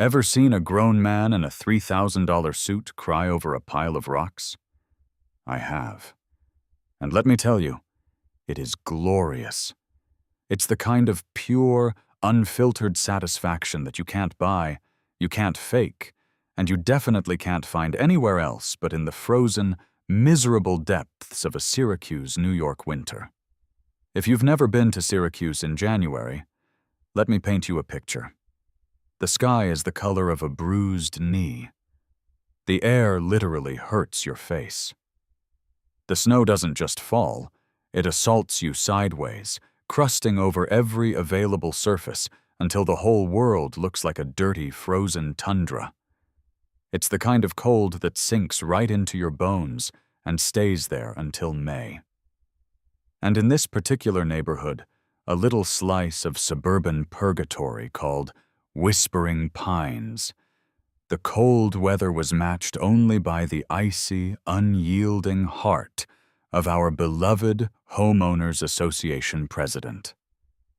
Ever seen a grown man in a $3,000 suit cry over a pile of rocks? I have. And let me tell you, it is glorious. It's the kind of pure, unfiltered satisfaction that you can't buy, you can't fake, and you definitely can't find anywhere else but in the frozen, miserable depths of a Syracuse, New York winter. If you've never been to Syracuse in January, let me paint you a picture. The sky is the color of a bruised knee. The air literally hurts your face. The snow doesn't just fall, it assaults you sideways, crusting over every available surface until the whole world looks like a dirty, frozen tundra. It's the kind of cold that sinks right into your bones and stays there until May. And in this particular neighborhood, a little slice of suburban purgatory called Whispering Pines, the cold weather was matched only by the icy, unyielding heart of our beloved Homeowners Association President,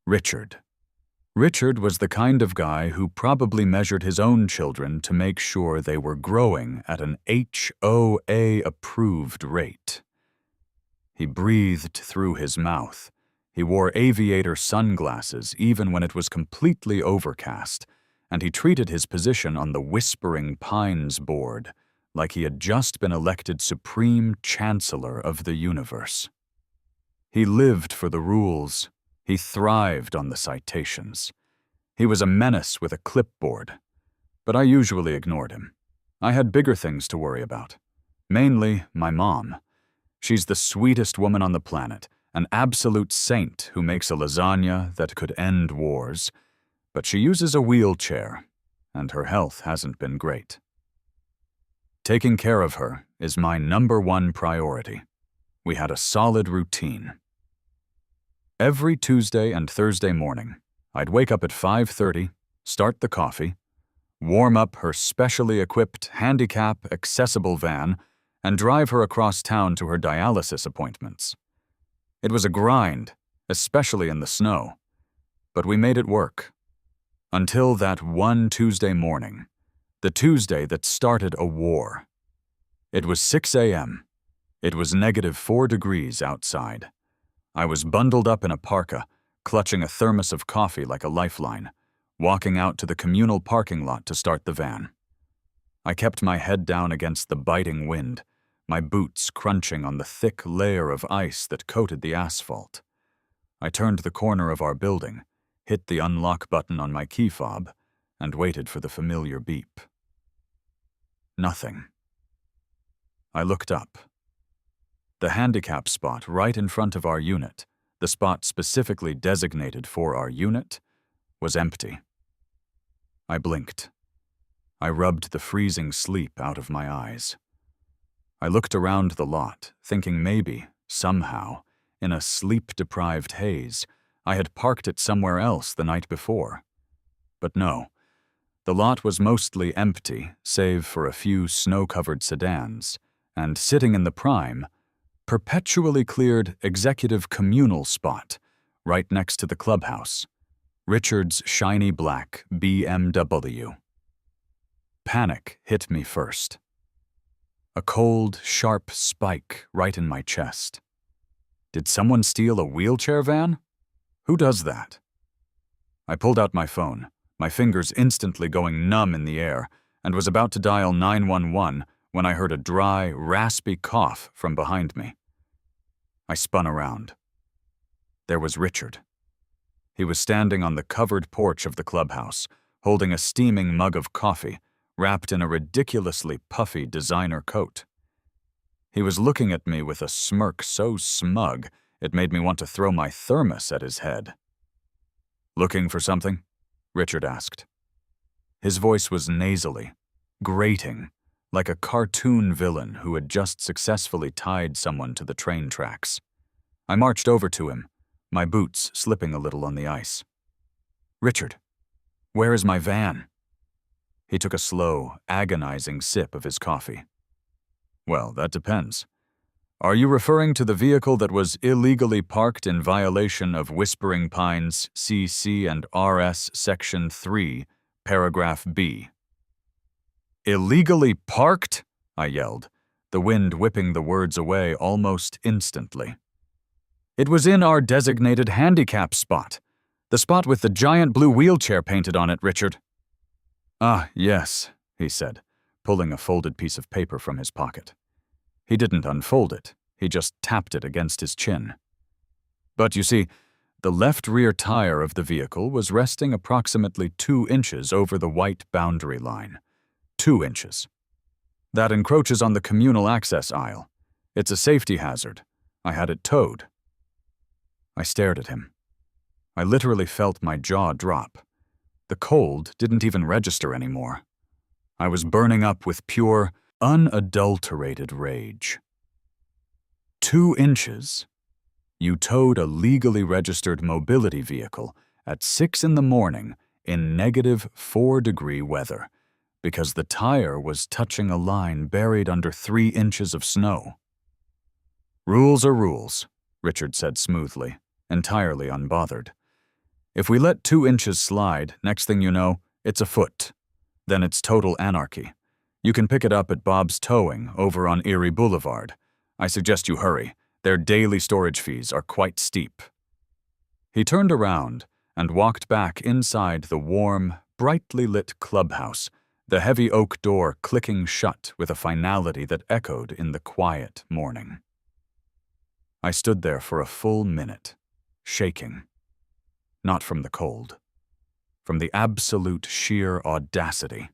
Richard. Richard was the kind of guy who probably measured his own children to make sure they were growing at an HOA-approved rate. He breathed through his mouth. He wore aviator sunglasses even when it was completely overcast, and he treated his position on the Whispering Pines board like he had just been elected Supreme Chancellor of the universe. He lived for the rules. He thrived on the citations. He was a menace with a clipboard, but I usually ignored him. I had bigger things to worry about. Mainly my mom. She's the sweetest woman on the planet, an absolute saint who makes a lasagna that could end wars, but she uses a wheelchair, and her health hasn't been great. Taking care of her is my #1 priority. We had a solid routine. Every Tuesday and Thursday morning, I'd wake up at 5:30, start the coffee, warm up her specially equipped handicap-accessible van, and drive her across town to her dialysis appointments. It was a grind, especially in the snow, but we made it work. Until that one Tuesday morning, the Tuesday that started a war. It was 6 a.m. It was -4 degrees outside. I was bundled up in a parka, clutching a thermos of coffee like a lifeline, walking out to the communal parking lot to start the van. I kept my head down against the biting wind, my boots crunching on the thick layer of ice that coated the asphalt. I turned the corner of our building, hit the unlock button on my key fob, and waited for the familiar beep. Nothing. I looked up. The handicap spot right in front of our unit, the spot specifically designated for our unit, was empty. I blinked. I rubbed the freezing sleep out of my eyes. I looked around the lot, thinking maybe, somehow, in a sleep-deprived haze, I had parked it somewhere else the night before. But no, the lot was mostly empty, save for a few snow-covered sedans, and sitting in the prime, perpetually cleared executive communal spot, right next to the clubhouse, Richard's shiny black BMW. Panic hit me first. A cold, sharp spike right in my chest. Did someone steal a wheelchair van? Who does that? I pulled out my phone, my fingers instantly going numb in the air, and was about to dial 911 when I heard a dry, raspy cough from behind me. I spun around. There was Richard. He was standing on the covered porch of the clubhouse, holding a steaming mug of coffee, wrapped in a ridiculously puffy designer coat. He was looking at me with a smirk so smug it made me want to throw my thermos at his head. "Looking for something?" Richard asked. His voice was nasally, grating, like a cartoon villain who had just successfully tied someone to the train tracks. I marched over to him, my boots slipping a little on the ice. "Richard, where is my van?" He took a slow, agonizing sip of his coffee. "Well, that depends. Are you referring to the vehicle that was illegally parked in violation of Whispering Pines CC and RS Section 3, Paragraph B. Illegally parked? I yelled, the wind whipping the words away almost instantly. It was in our designated handicap spot. The spot with the giant blue wheelchair painted on it, Richard. Ah, yes, he said, pulling a folded piece of paper from his pocket. He didn't unfold it, he just tapped it against his chin. But you see, the left rear tire of the vehicle was resting approximately 2 inches over the white boundary line. 2 inches. That encroaches on the communal access aisle. It's a safety hazard. I had it towed. I stared at him. I literally felt my jaw drop. The cold didn't even register anymore. I was burning up with pure, unadulterated rage. 2 inches? You towed a legally registered mobility vehicle at 6 in the morning in -4-degree weather because the tire was touching a line buried under 3 inches of snow. Rules are rules, Richard said smoothly, entirely unbothered. If we let 2 inches slide, next thing you know, it's a foot. Then it's total anarchy. You can pick it up at Bob's Towing over on Erie Boulevard. I suggest you hurry. Their daily storage fees are quite steep. He turned around and walked back inside the warm, brightly lit clubhouse, the heavy oak door clicking shut with a finality that echoed in the quiet morning. I stood there for a full minute, shaking. Not from the cold. From the absolute sheer audacity.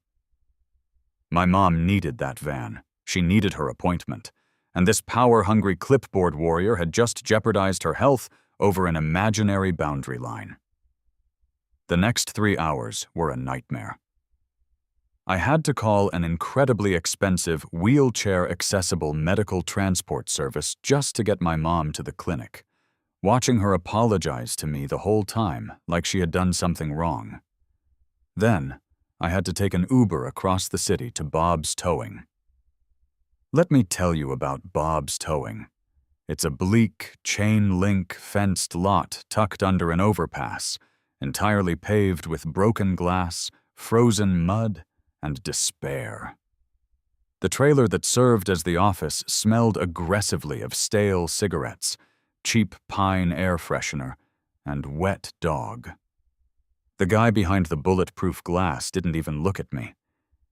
My mom needed that van. She needed her appointment. And this power-hungry clipboard warrior had just jeopardized her health over an imaginary boundary line. The next 3 hours were a nightmare. I had to call an incredibly expensive, wheelchair-accessible medical transport service just to get my mom to the clinic, watching her apologize to me the whole time like she had done something wrong. Then, I had to take an Uber across the city to Bob's Towing. Let me tell you about Bob's Towing. It's a bleak, chain-link fenced lot tucked under an overpass, entirely paved with broken glass, frozen mud, and despair. The trailer that served as the office smelled aggressively of stale cigarettes, cheap pine air freshener, and wet dog. The guy behind the bulletproof glass didn't even look at me.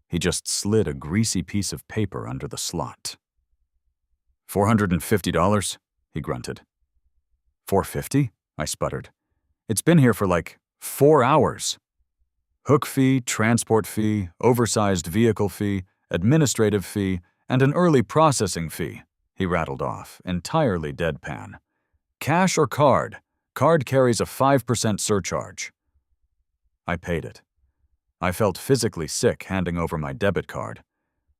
He just slid a greasy piece of paper under the slot. $450, he grunted. $450? I sputtered. It's been here for like 4 hours. Hook fee, transport fee, oversized vehicle fee, administrative fee, and an early processing fee, he rattled off, entirely deadpan. Cash or card? Card carries a 5% surcharge. I paid it. I felt physically sick handing over my debit card.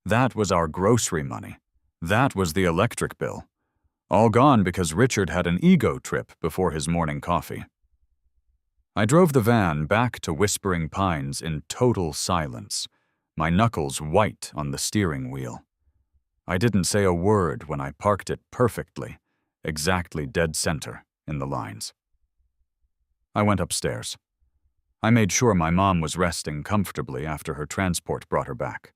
That was our grocery money. That was the electric bill. All gone because Richard had an ego trip before his morning coffee. I drove the van back to Whispering Pines in total silence, my knuckles white on the steering wheel. I didn't say a word when I parked it perfectly, exactly dead center in the lines. I went upstairs. I made sure my mom was resting comfortably after her transport brought her back.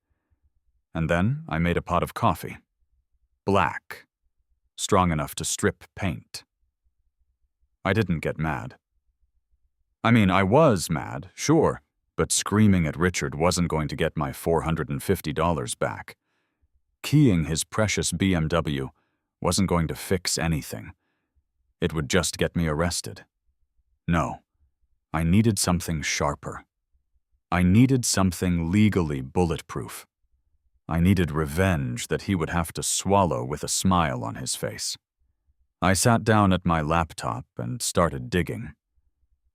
And then I made a pot of coffee. Black. Strong enough to strip paint. I didn't get mad. I mean, I was mad, sure, but screaming at Richard wasn't going to get my $450 back. Keying his precious BMW wasn't going to fix anything. It would just get me arrested. No. I needed something sharper. I needed something legally bulletproof. I needed revenge that he would have to swallow with a smile on his face. I sat down at my laptop and started digging.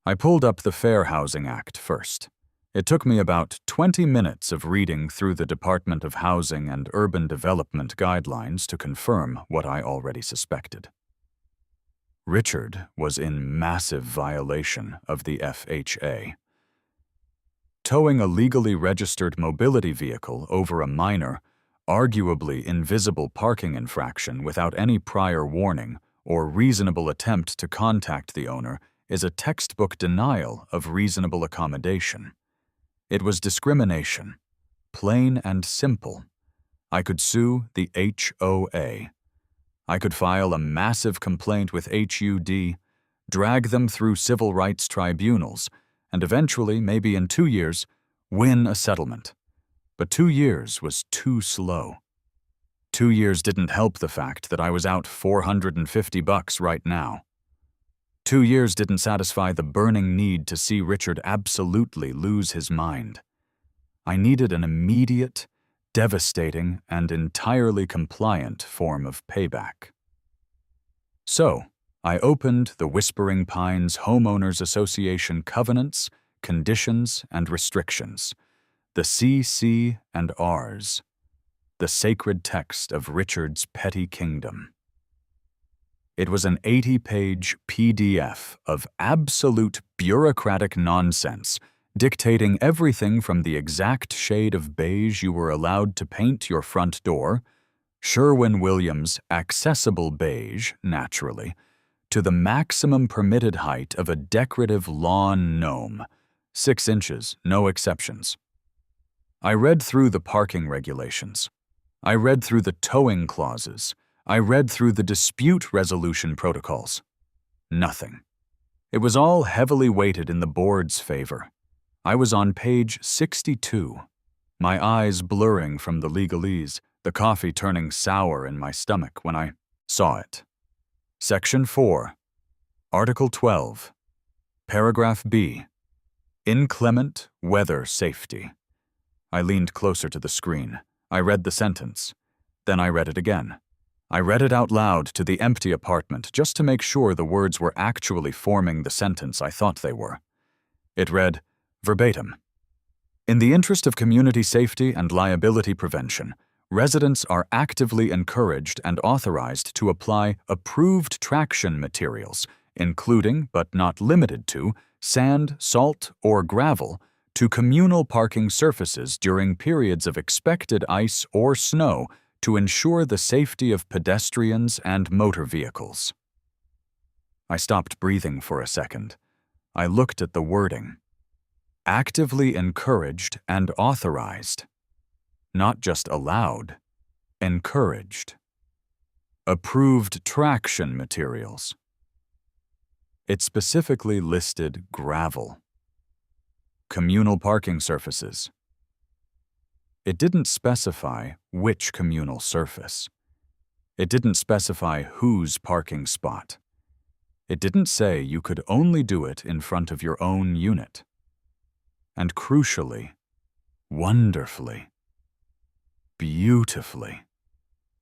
I pulled up the Fair Housing Act first. It took me about 20 minutes of reading through the Department of Housing and Urban Development guidelines to confirm what I already suspected. Richard was in massive violation of the FHA. Towing a legally registered mobility vehicle over a minor, arguably invisible parking infraction without any prior warning or reasonable attempt to contact the owner is a textbook denial of reasonable accommodation. It was discrimination, plain and simple. I could sue the HOA. I could file a massive complaint with HUD, drag them through civil rights tribunals, and eventually, maybe in 2 years, win a settlement. But 2 years was too slow. 2 years didn't help the fact that I was out $450 right now. 2 years didn't satisfy the burning need to see Richard absolutely lose his mind. I needed an immediate, devastating, and entirely compliant form of payback. So, I opened the Whispering Pines Homeowners Association Covenants, Conditions, and Restrictions, the CC and Rs, the sacred text of Richard's petty kingdom. It was an 80-page PDF of absolute bureaucratic nonsense, dictating everything from the exact shade of beige you were allowed to paint your front door, Sherwin-Williams' accessible beige, naturally, to the maximum permitted height of a decorative lawn gnome, 6 inches, no exceptions. I read through the parking regulations. I read through the towing clauses. I read through the dispute resolution protocols. Nothing. It was all heavily weighted in the board's favor. I was on page 62, my eyes blurring from the legalese, the coffee turning sour in my stomach when I saw it. Section 4, Article 12, Paragraph B, Inclement weather safety. I leaned closer to the screen. I read the sentence. Then I read it again. I read it out loud to the empty apartment just to make sure the words were actually forming the sentence I thought they were. It read, verbatim, "In the interest of community safety and liability prevention, residents are actively encouraged and authorized to apply approved traction materials, including, but not limited to, sand, salt, or gravel, to communal parking surfaces during periods of expected ice or snow to ensure the safety of pedestrians and motor vehicles." I stopped breathing for a second. I looked at the wording. Actively encouraged and authorized. Not just allowed, encouraged. Approved traction materials. It specifically listed gravel. Communal parking surfaces. It didn't specify which communal surface. It didn't specify whose parking spot. It didn't say you could only do it in front of your own unit. And crucially, wonderfully, beautifully,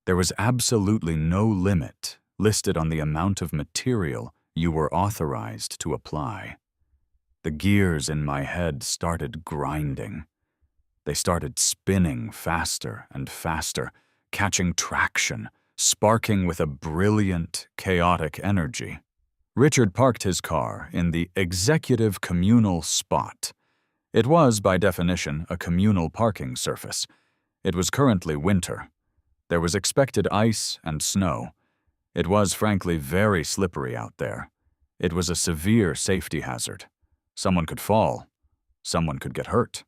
there was absolutely no limit listed on the amount of material you were authorized to apply. The gears in my head started grinding. They started spinning faster and faster, catching traction, sparking with a brilliant, chaotic energy. Richard parked his car in the executive communal spot. It was, by definition, a communal parking surface. It was currently winter. There was expected ice and snow. It was, frankly, very slippery out there. It was a severe safety hazard. Someone could fall. Someone could get hurt.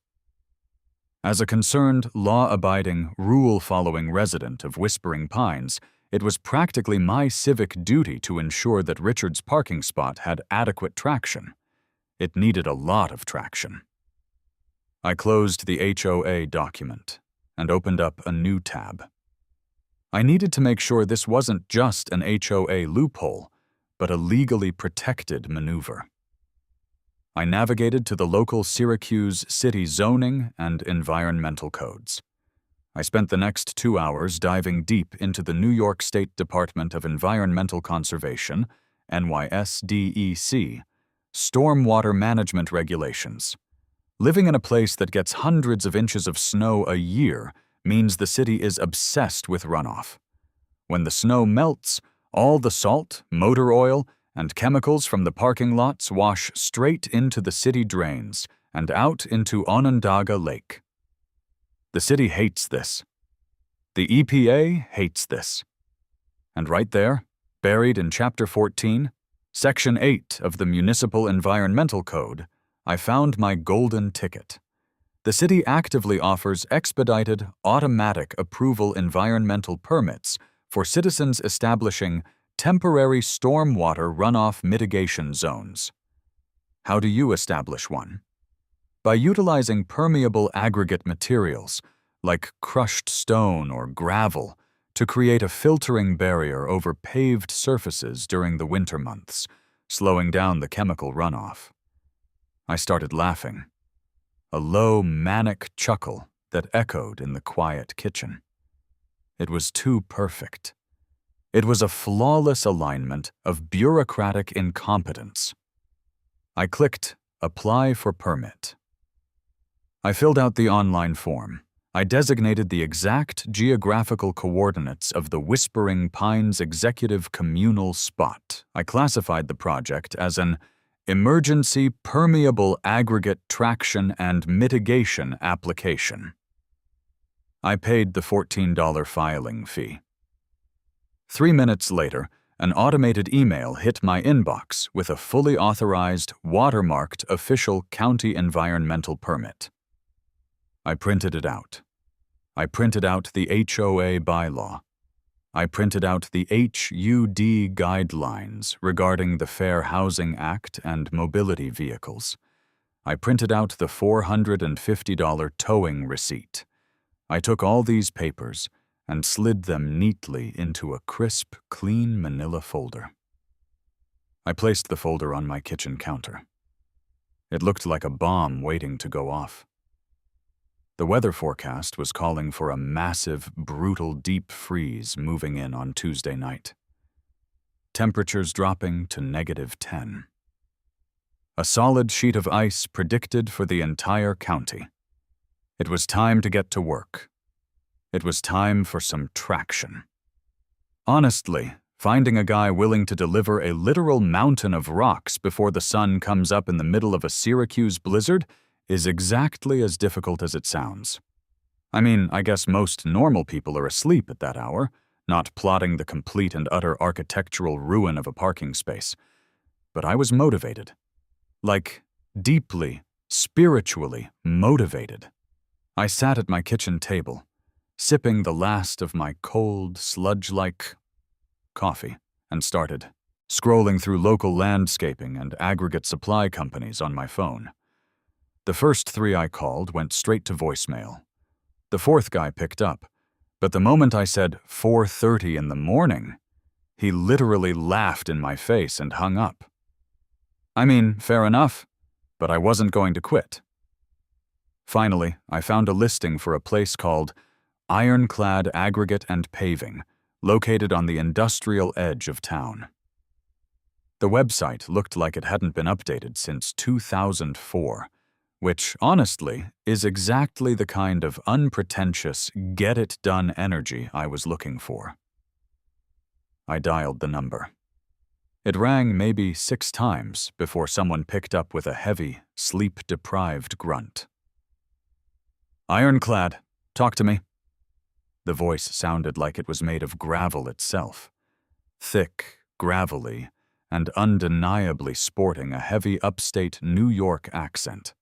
As a concerned, law-abiding, rule-following resident of Whispering Pines, it was practically my civic duty to ensure that Richard's parking spot had adequate traction. It needed a lot of traction. I closed the HOA document and opened up a new tab. I needed to make sure this wasn't just an HOA loophole, but a legally protected maneuver. I navigated to the local Syracuse city zoning and environmental codes. I spent the next 2 hours diving deep into the New York State Department of Environmental Conservation, NYSDEC, stormwater management regulations. Living in a place that gets hundreds of inches of snow a year means the city is obsessed with runoff. When the snow melts, all the salt, motor oil, and chemicals from the parking lots wash straight into the city drains and out into Onondaga Lake. The city hates this. The EPA hates this. And right there, buried in Chapter 14, Section 8 of the Municipal Environmental Code, I found my golden ticket. the city actively offers expedited, automatic approval environmental permits for citizens establishing temporary stormwater runoff mitigation zones. How do you establish one? By utilizing permeable aggregate materials, like crushed stone or gravel, to create a filtering barrier over paved surfaces during the winter months, slowing down the chemical runoff. I started laughing, a low, manic chuckle that echoed in the quiet kitchen. It was too perfect. It was a flawless alignment of bureaucratic incompetence. I clicked Apply for Permit. I filled out the online form. I designated the exact geographical coordinates of the Whispering Pines Executive Communal Spot. I classified the project as an Emergency Permeable Aggregate Traction and Mitigation Application. I paid the $14 filing fee. 3 minutes later, an automated email hit my inbox with a fully authorized, watermarked official county environmental permit. I printed it out. I printed out the HOA bylaw. I printed out the HUD guidelines regarding the Fair Housing Act and mobility vehicles. I printed out the $450 towing receipt. I took all these papers and slid them neatly into a crisp, clean manila folder. I placed the folder on my kitchen counter. It looked like a bomb waiting to go off. The weather forecast was calling for a massive, brutal deep freeze moving in on Tuesday night. Temperatures dropping to -10. A solid sheet of ice predicted for the entire county. It was time to get to work. It was time for some traction. Honestly, finding a guy willing to deliver a literal mountain of rocks before the sun comes up in the middle of a Syracuse blizzard is exactly as difficult as it sounds. I mean, I guess most normal people are asleep at that hour, not plotting the complete and utter architectural ruin of a parking space. But I was motivated. Like, deeply, spiritually motivated. I sat at my kitchen table, sipping the last of my cold, sludge-like coffee, and started scrolling through local landscaping and aggregate supply companies on my phone. The first 3 I called went straight to voicemail. The 4th guy picked up, but the moment I said 4:30 in the morning, he literally laughed in my face and hung up. I mean, fair enough, but I wasn't going to quit. Finally, I found a listing for a place called Ironclad Aggregate and Paving, located on the industrial edge of town. The website looked like it hadn't been updated since 2004, which, honestly, is exactly the kind of unpretentious, get-it-done energy I was looking for. I dialed the number. It rang maybe 6 times before someone picked up with a heavy, sleep-deprived grunt. "Ironclad, talk to me." The voice sounded like it was made of gravel itself, thick, gravelly, and undeniably sporting a heavy upstate New York accent.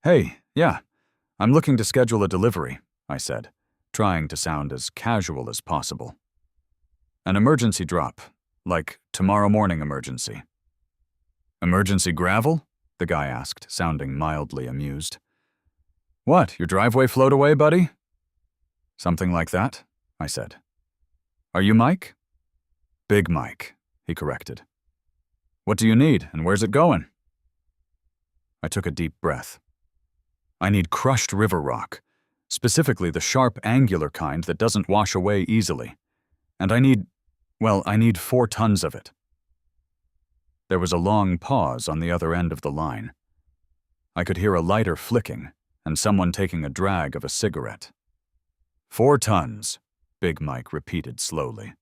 "Hey, yeah, I'm looking to schedule a delivery," I said, trying to sound as casual as possible. "An emergency drop, like tomorrow morning emergency." "Emergency gravel?" the guy asked, sounding mildly amused. "What, your driveway flowed away, buddy?" "Something like that," I said. "Are you Mike?" "Big Mike," he corrected. "What do you need, and where's it going?" I took a deep breath. "I need crushed river rock, specifically the sharp, angular kind that doesn't wash away easily. And I need 4 tons of it." There was a long pause on the other end of the line. I could hear a lighter flicking and someone taking a drag of a cigarette. 4 tons, Big Mike repeated slowly.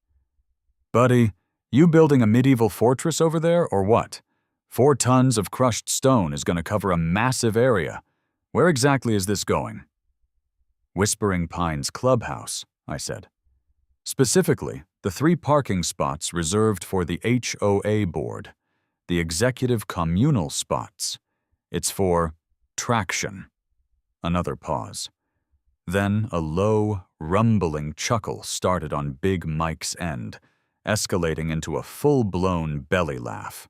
"Buddy, you building a medieval fortress over there, or what? 4 tons of crushed stone is going to cover a massive area. Where exactly is this going?" "Whispering Pines Clubhouse," I said. "Specifically, the 3 parking spots reserved for the HOA board, the executive communal spots. It's for traction." Another pause. Then a low, rumbling chuckle started on Big Mike's end, escalating into a full-blown belly laugh.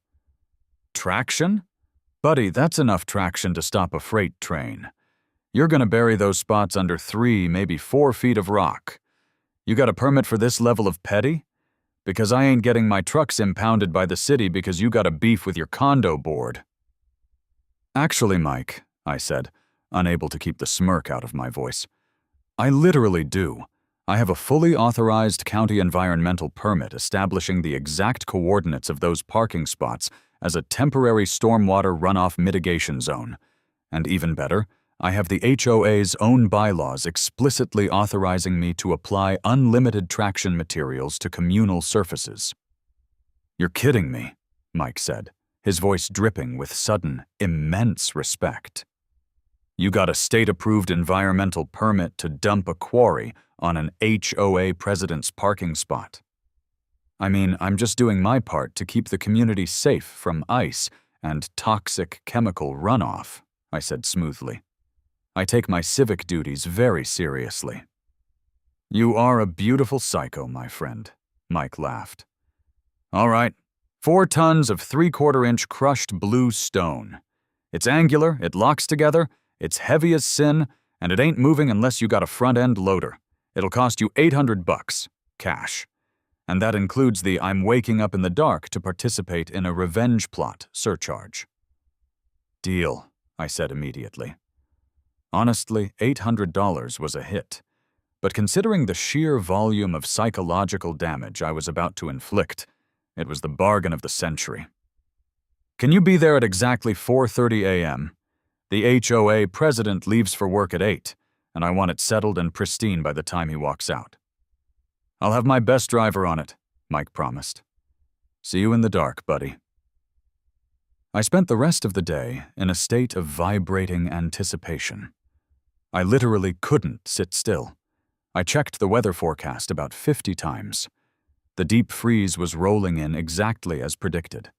Traction? Buddy, that's enough traction to stop a freight train. You're gonna bury those spots under 3, maybe 4 feet of rock. You got a permit for this level of petty? Because I ain't getting my trucks impounded by the city because you got a beef with your condo board. Actually, Mike, I said, unable to keep the smirk out of my voice, I literally do. I have a fully authorized county environmental permit establishing the exact coordinates of those parking spots as a temporary stormwater runoff mitigation zone. And even better, I have the HOA's own bylaws explicitly authorizing me to apply unlimited traction materials to communal surfaces. You're kidding me, Mike said, his voice dripping with sudden, immense respect. You got a state-approved environmental permit to dump a quarry on an HOA president's parking spot. I mean, I'm just doing my part to keep the community safe from ice and toxic chemical runoff, I said smoothly. I take my civic duties very seriously. You are a beautiful psycho, my friend, Mike laughed. All right, 4 tons of 3/4-inch crushed blue stone. It's angular, it locks together, it's heavy as sin, and it ain't moving unless you got a front-end loader. It'll cost you $800, cash. And that includes the I'm waking up in the dark to participate in a revenge plot surcharge. Deal, I said immediately. Honestly, $800 was a hit. But considering the sheer volume of psychological damage I was about to inflict, it was the bargain of the century. Can you be there at exactly 4:30 a.m.? The HOA president leaves for work at 8, and I want it settled and pristine by the time he walks out. I'll have my best driver on it, Mike promised. See you in the dark, buddy. I spent the rest of the day in a state of vibrating anticipation. I literally couldn't sit still. I checked the weather forecast about 50 times. The deep freeze was rolling in exactly as predicted.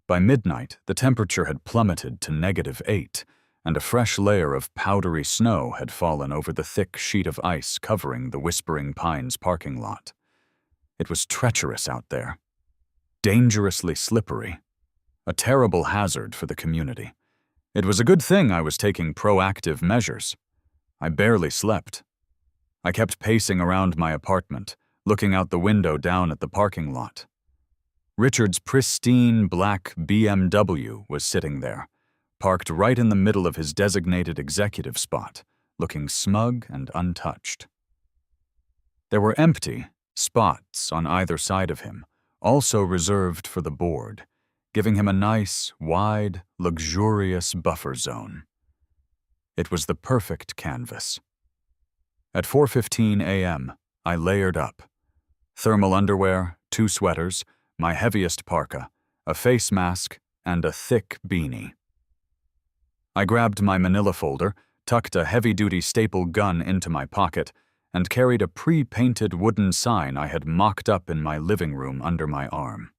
By midnight, the temperature had plummeted to -8, and a fresh layer of powdery snow had fallen over the thick sheet of ice covering the Whispering Pines parking lot. It was treacherous out there, dangerously slippery, a terrible hazard for the community. It was a good thing I was taking proactive measures. I barely slept. I kept pacing around my apartment, looking out the window down at the parking lot. Richard's pristine black BMW was sitting there, parked right in the middle of his designated executive spot, looking smug and untouched. There were empty spots on either side of him, also reserved for the board, giving him a nice, wide, luxurious buffer zone. It was the perfect canvas. At 4:15 a.m., I layered up. Thermal underwear, 2 sweaters, my heaviest parka, a face mask, and a thick beanie. I grabbed my manila folder, tucked a heavy-duty staple gun into my pocket, and carried a pre-painted wooden sign I had mocked up in my living room under my arm.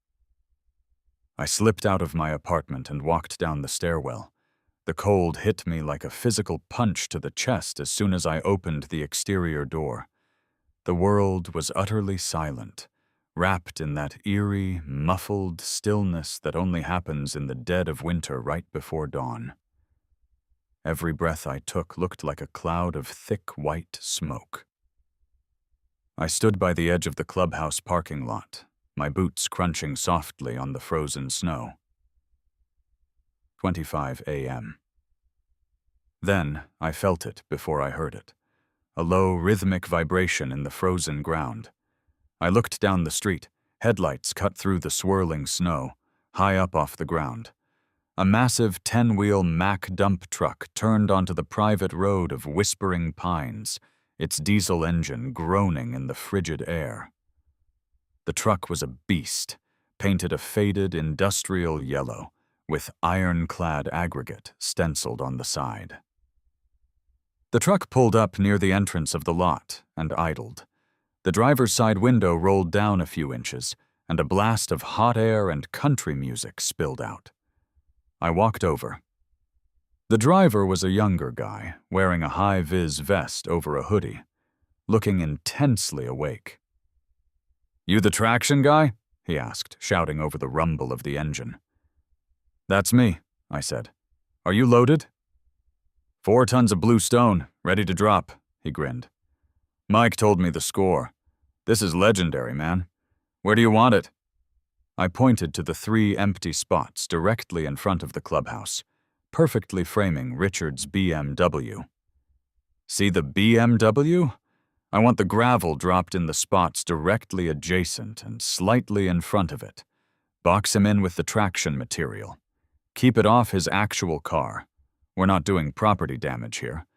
I slipped out of my apartment and walked down the stairwell. The cold hit me like a physical punch to the chest as soon as I opened the exterior door. The world was utterly silent, wrapped in that eerie, muffled stillness that only happens in the dead of winter right before dawn. Every breath I took looked like a cloud of thick white smoke. I stood by the edge of the clubhouse parking lot, my boots crunching softly on the frozen snow. 25 a.m. Then I felt it before I heard it, a low rhythmic vibration in the frozen ground. I looked down the street, headlights cut through the swirling snow, high up off the ground. A massive 10-wheel Mack dump truck turned onto the private road of Whispering Pines, its diesel engine groaning in the frigid air. The truck was a beast, painted a faded industrial yellow, with ironclad aggregate stenciled on the side. The truck pulled up near the entrance of the lot and idled. The driver's side window rolled down a few inches, and a blast of hot air and country music spilled out. I walked over. The driver was a younger guy, wearing a high-vis vest over a hoodie, looking intensely awake. "You the traction guy?" he asked, shouting over the rumble of the engine. "That's me," I said. "Are you loaded?" "4 tons of blue stone, ready to drop," he grinned. "Mike told me the score. This is legendary, man. Where do you want it?" I pointed to the 3 empty spots directly in front of the clubhouse, perfectly framing Richard's BMW. "See the BMW? I want the gravel dropped in the spots directly adjacent and slightly in front of it. Box him in with the traction material. Keep it off his actual car. We're not doing property damage here,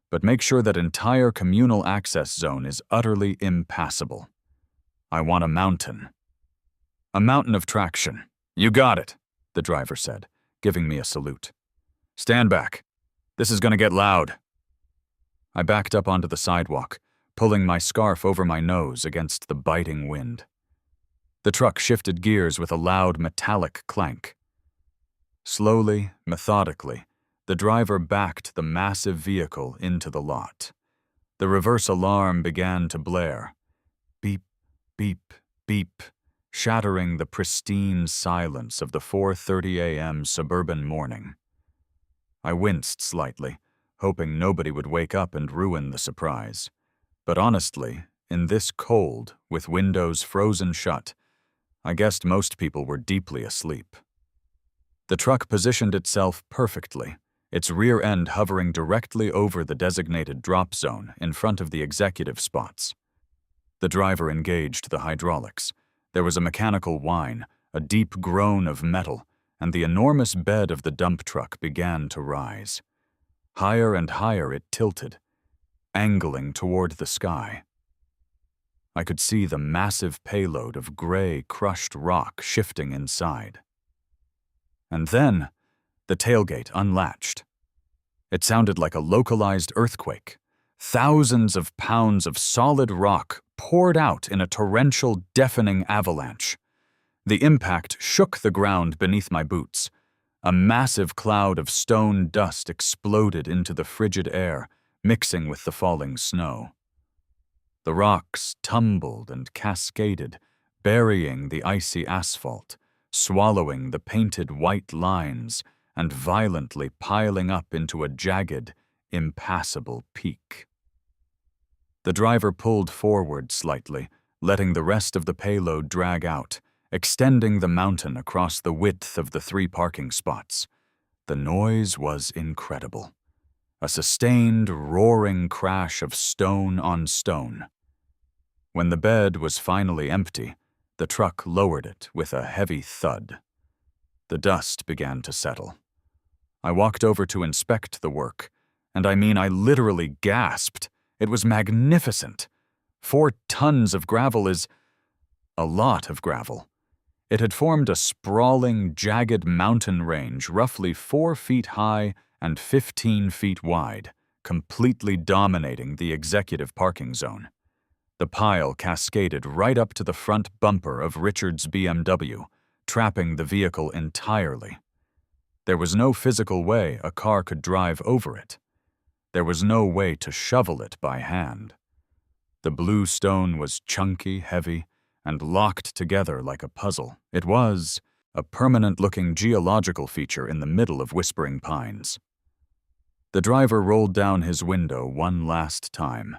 but make sure that entire communal access zone is utterly impassable. I want a mountain." "A mountain of traction. You got it," the driver said, giving me a salute. "Stand back. This is going to get loud." I backed up onto the sidewalk, pulling my scarf over my nose against the biting wind. The truck shifted gears with a loud metallic clank. Slowly, methodically, the driver backed the massive vehicle into the lot. The reverse alarm began to blare. Beep, beep, beep, shattering the pristine silence of the 4:30 a.m. suburban morning. I winced slightly, hoping nobody would wake up and ruin the surprise. But honestly, in this cold, with windows frozen shut, I guessed most people were deeply asleep. The truck positioned itself perfectly, its rear end hovering directly over the designated drop zone in front of the executive spots. The driver engaged the hydraulics. There was a mechanical whine, a deep groan of metal, and the enormous bed of the dump truck began to rise. Higher and higher it tilted, angling toward the sky. I could see the massive payload of gray, crushed rock shifting inside. And then, the tailgate unlatched. It sounded like a localized earthquake. Thousands of pounds of solid rock poured out in a torrential, deafening avalanche. The impact shook the ground beneath my boots. A massive cloud of stone dust exploded into the frigid air, mixing with the falling snow. The rocks tumbled and cascaded, burying the icy asphalt, swallowing the painted white lines, and violently piling up into a jagged, impassable peak. The driver pulled forward slightly, letting the rest of the payload drag out, extending the mountain across the width of the 3 parking spots. The noise was incredible. A sustained, roaring crash of stone on stone. When the bed was finally empty, the truck lowered it with a heavy thud. The dust began to settle. I walked over to inspect the work, and I literally gasped. It was magnificent. 4 tons of gravel is a lot of gravel. It had formed a sprawling, jagged mountain range roughly 4 feet high and 15 feet wide, completely dominating the executive parking zone. The pile cascaded right up to the front bumper of Richard's BMW, trapping the vehicle entirely. There was no physical way a car could drive over it. There was no way to shovel it by hand. The blue stone was chunky, heavy, and locked together like a puzzle. It was a permanent-looking geological feature in the middle of Whispering Pines. The driver rolled down his window one last time.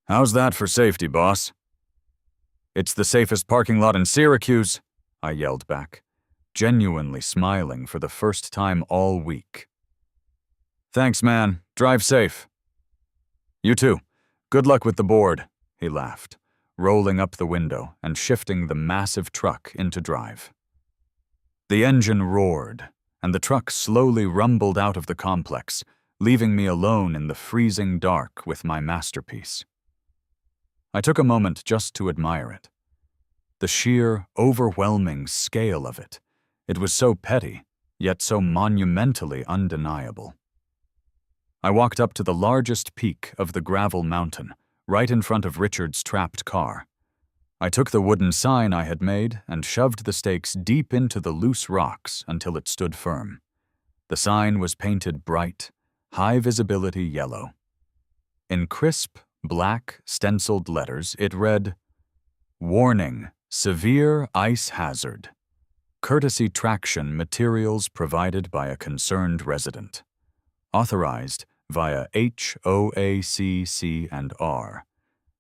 "How's that for safety, boss?" "It's the safest parking lot in Syracuse," I yelled back, genuinely smiling for the first time all week. "Thanks, man. Drive safe." "You too. Good luck with the board," he laughed, rolling up the window and shifting the massive truck into drive. The engine roared, and the truck slowly rumbled out of the complex, leaving me alone in the freezing dark with my masterpiece. I took a moment just to admire it. The sheer, overwhelming scale of it. It was so petty, yet so monumentally undeniable. I walked up to the largest peak of the gravel mountain, right in front of Richard's trapped car. I took the wooden sign I had made and shoved the stakes deep into the loose rocks until it stood firm. The sign was painted bright, high-visibility yellow. In crisp, black, stenciled letters, it read, "Warning, severe ice hazard. Courtesy traction materials provided by a concerned resident. Authorized via HOA CC&R.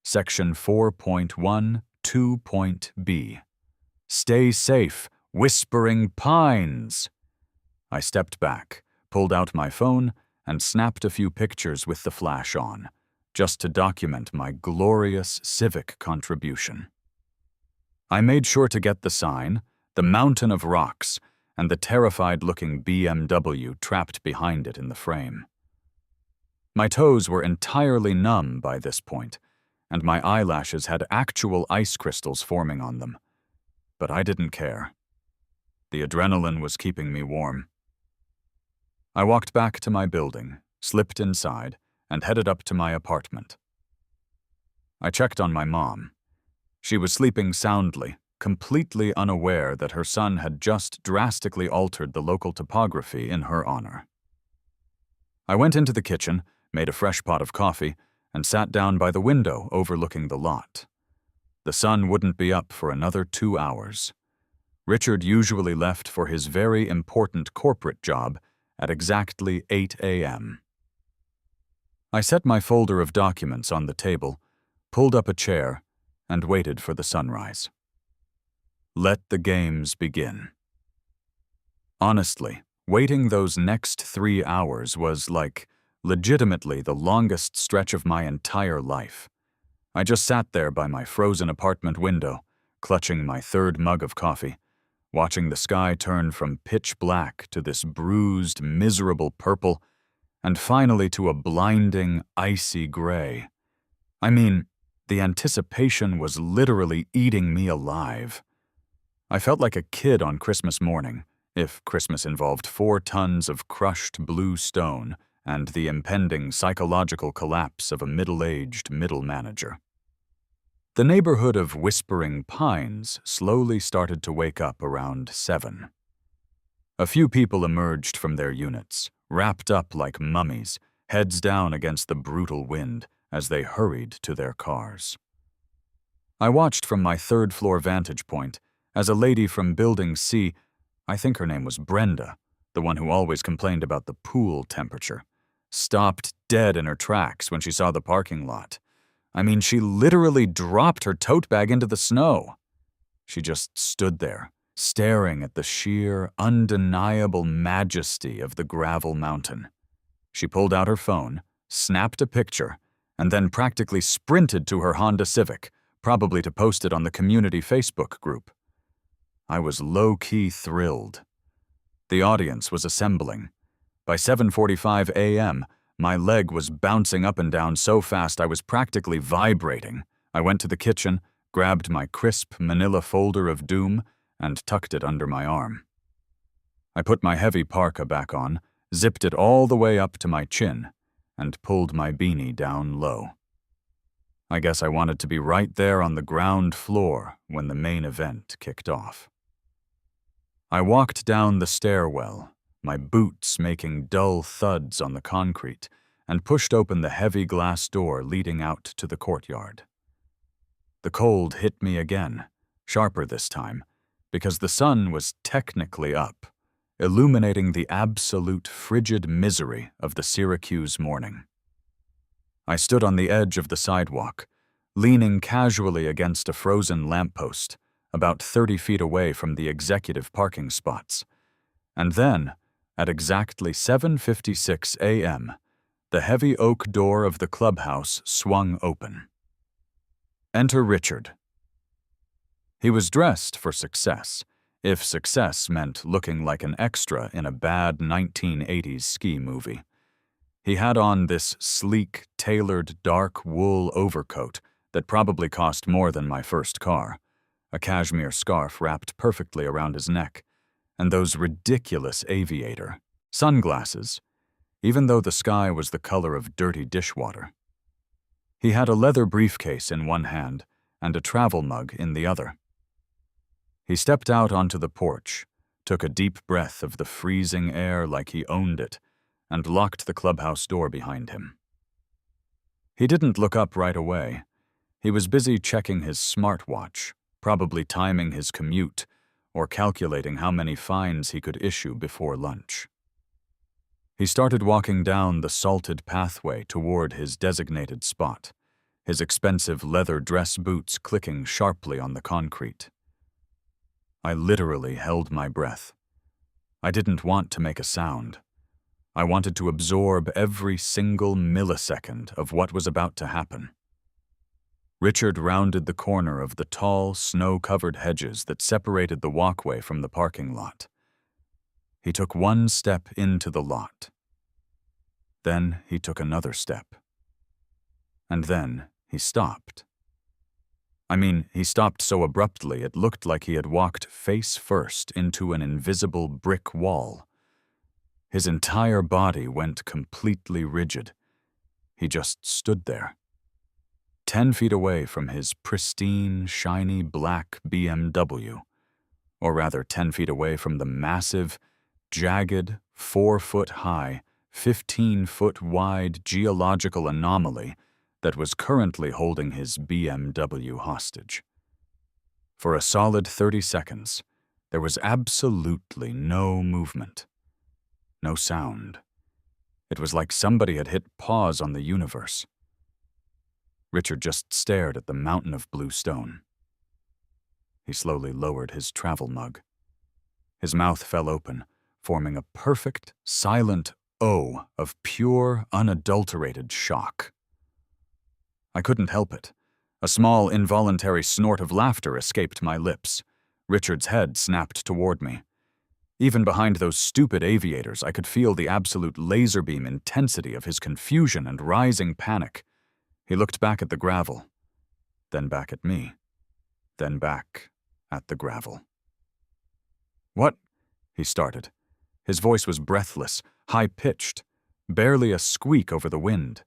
Section 4.1, 2.b. Stay safe, Whispering Pines." I stepped back, pulled out my phone, and snapped a few pictures with the flash on, just to document my glorious civic contribution. I made sure to get the sign, the mountain of rocks, and the terrified-looking BMW trapped behind it in the frame. My toes were entirely numb by this point, and my eyelashes had actual ice crystals forming on them. But I didn't care. The adrenaline was keeping me warm. I walked back to my building, slipped inside, and headed up to my apartment. I checked on my mom. She was sleeping soundly, completely unaware that her son had just drastically altered the local topography in her honor. I went into the kitchen, made a fresh pot of coffee, and sat down by the window overlooking the lot. The sun wouldn't be up for another 2 hours. Richard usually left for his very important corporate job at exactly 8 a.m. I set my folder of documents on the table, pulled up a chair, and waited for the sunrise. Let the games begin. Honestly, waiting those next 3 hours was legitimately the longest stretch of my entire life. I just sat there by my frozen apartment window, clutching my third mug of coffee, watching the sky turn from pitch black to this bruised, miserable purple, and finally to a blinding, icy gray. I mean, the anticipation was literally eating me alive. I felt like a kid on Christmas morning, if Christmas involved 4 tons of crushed blue stone and the impending psychological collapse of a middle-aged middle manager. The neighborhood of Whispering Pines slowly started to wake up around 7. A few people emerged from their units, wrapped up like mummies, heads down against the brutal wind as they hurried to their cars. I watched from my third-floor vantage point as a lady from Building C, I think her name was Brenda, the one who always complained about the pool temperature, stopped dead in her tracks when she saw the parking lot. I mean, she literally dropped her tote bag into the snow. She just stood there, staring at the sheer, undeniable majesty of the gravel mountain. She pulled out her phone, snapped a picture, and then practically sprinted to her Honda Civic, probably to post it on the community Facebook group. I was low-key thrilled. The audience was assembling. By 7:45 a.m., my leg was bouncing up and down so fast I was practically vibrating. I went to the kitchen, grabbed my crisp manila folder of doom, and tucked it under my arm. I put my heavy parka back on, zipped it all the way up to my chin, and pulled my beanie down low. I guess I wanted to be right there on the ground floor when the main event kicked off. I walked down the stairwell, my boots making dull thuds on the concrete, and pushed open the heavy glass door leading out to the courtyard. The cold hit me again, sharper this time, because the sun was technically up, illuminating the absolute frigid misery of the Syracuse morning. I stood on the edge of the sidewalk, leaning casually against a frozen lamppost, about 30 feet away from the executive parking spots. And then, at exactly 7:56 a.m., the heavy oak door of the clubhouse swung open. Enter Richard. He was dressed for success, if success meant looking like an extra in a bad 1980s ski movie. He had on this sleek, tailored dark wool overcoat that probably cost more than my first car, a cashmere scarf wrapped perfectly around his neck, and those ridiculous aviator sunglasses, even though the sky was the color of dirty dishwater. He had a leather briefcase in one hand and a travel mug in the other. He stepped out onto the porch, took a deep breath of the freezing air like he owned it, and locked the clubhouse door behind him. He didn't look up right away. He was busy checking his smartwatch, probably timing his commute or calculating how many fines he could issue before lunch. He started walking down the salted pathway toward his designated spot, his expensive leather dress boots clicking sharply on the concrete. I literally held my breath. I didn't want to make a sound. I wanted to absorb every single millisecond of what was about to happen. Richard rounded the corner of the tall, snow-covered hedges that separated the walkway from the parking lot. He took one step into the lot. Then he took another step. And then he stopped. He stopped so abruptly it looked like he had walked face first into an invisible brick wall. His entire body went completely rigid. He just stood there. 10 feet away from his pristine, shiny black BMW, or rather 10 feet away from the massive, jagged, 4-foot-high, 15-foot-wide geological anomaly that was currently holding his BMW hostage. For a solid 30 seconds, there was absolutely no movement, no sound. It was like somebody had hit pause on the universe. Richard just stared at the mountain of blue stone. He slowly lowered his travel mug. His mouth fell open, forming a perfect, silent O of pure, unadulterated shock. I couldn't help it. A small, involuntary snort of laughter escaped my lips. Richard's head snapped toward me. Even behind those stupid aviators, I could feel the absolute laser beam intensity of his confusion and rising panic. He looked back at the gravel, then back at me, then back at the gravel. "What?" he started. His voice was breathless, high-pitched, barely a squeak over the wind.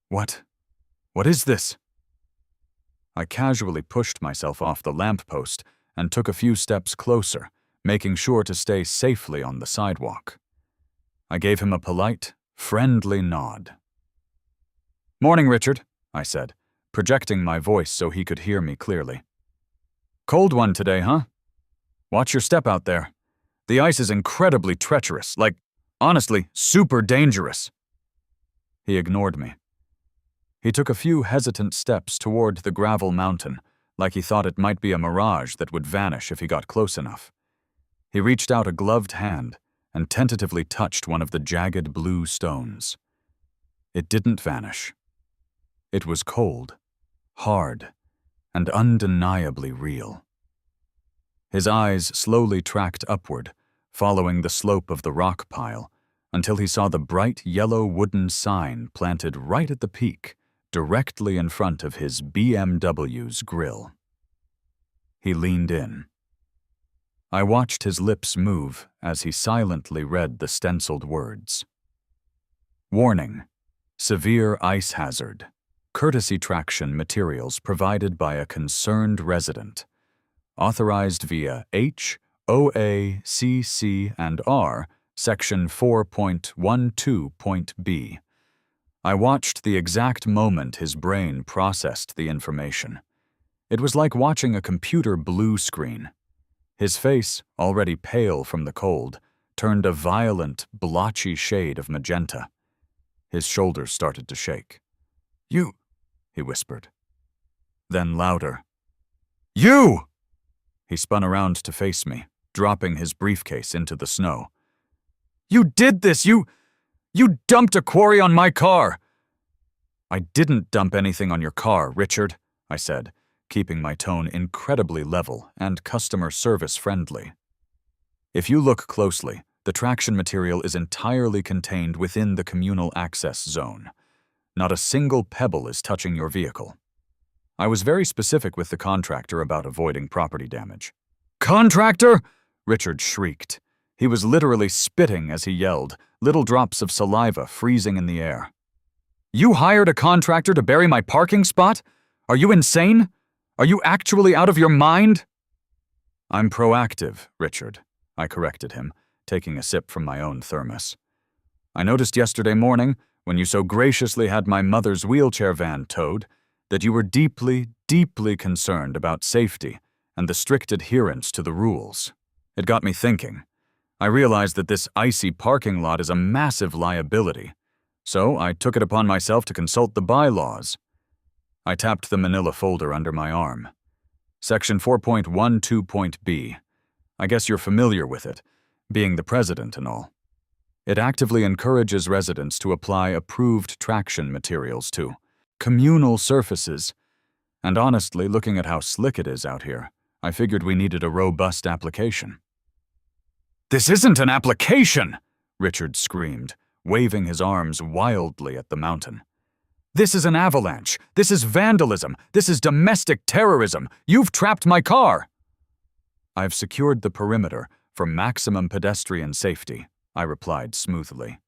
What is this?" I casually pushed myself off the lamppost and took a few steps closer, making sure to stay safely on the sidewalk. I gave him a polite, friendly nod. "Morning, Richard," I said, projecting my voice so he could hear me clearly. "Cold one today, huh? Watch your step out there. The ice is incredibly treacherous, honestly, super dangerous." He ignored me. He took a few hesitant steps toward the gravel mountain, like he thought it might be a mirage that would vanish if he got close enough. He reached out a gloved hand and tentatively touched one of the jagged blue stones. It didn't vanish. It was cold, hard, and undeniably real. His eyes slowly tracked upward, following the slope of the rock pile, until he saw the bright yellow wooden sign planted right at the peak, directly in front of his BMW's grill. He leaned in. I watched his lips move as he silently read the stenciled words. "Warning: severe ice hazard. Courtesy traction materials provided by a concerned resident. Authorized via HOA, CC, and R, Section 4.12.B. I watched the exact moment his brain processed the information. It was like watching a computer blue screen. His face, already pale from the cold, turned a violent, blotchy shade of magenta. His shoulders started to shake. "You," he whispered. Then louder. "You!" He spun around to face me, dropping his briefcase into the snow. "You did this! You dumped a quarry on my car!" "I didn't dump anything on your car, Richard," I said, keeping my tone incredibly level and customer service friendly. "If you look closely, the traction material is entirely contained within the communal access zone. Not a single pebble is touching your vehicle." I was very specific with the contractor about avoiding property damage. "Contractor?" Richard shrieked. He was literally spitting as he yelled, little drops of saliva freezing in the air. "You hired a contractor to bury my parking spot? Are you insane? Are you actually out of your mind?" "I'm proactive, Richard," I corrected him, taking a sip from my own thermos. I noticed yesterday morning, when you so graciously had my mother's wheelchair van towed, that you were deeply, deeply concerned about safety and the strict adherence to the rules. It got me thinking. I realized that this icy parking lot is a massive liability, so I took it upon myself to consult the bylaws. I tapped the manila folder under my arm. Section 4.12.b. I guess you're familiar with it, being the president and all. It actively encourages residents to apply approved traction materials to communal surfaces. And honestly, looking at how slick it is out here, I figured we needed a robust application. "This isn't an application!" Richard screamed, waving his arms wildly at the mountain. "This is an avalanche. This is vandalism. This is domestic terrorism. You've trapped my car!" "I've secured the perimeter for maximum pedestrian safety," I replied smoothly.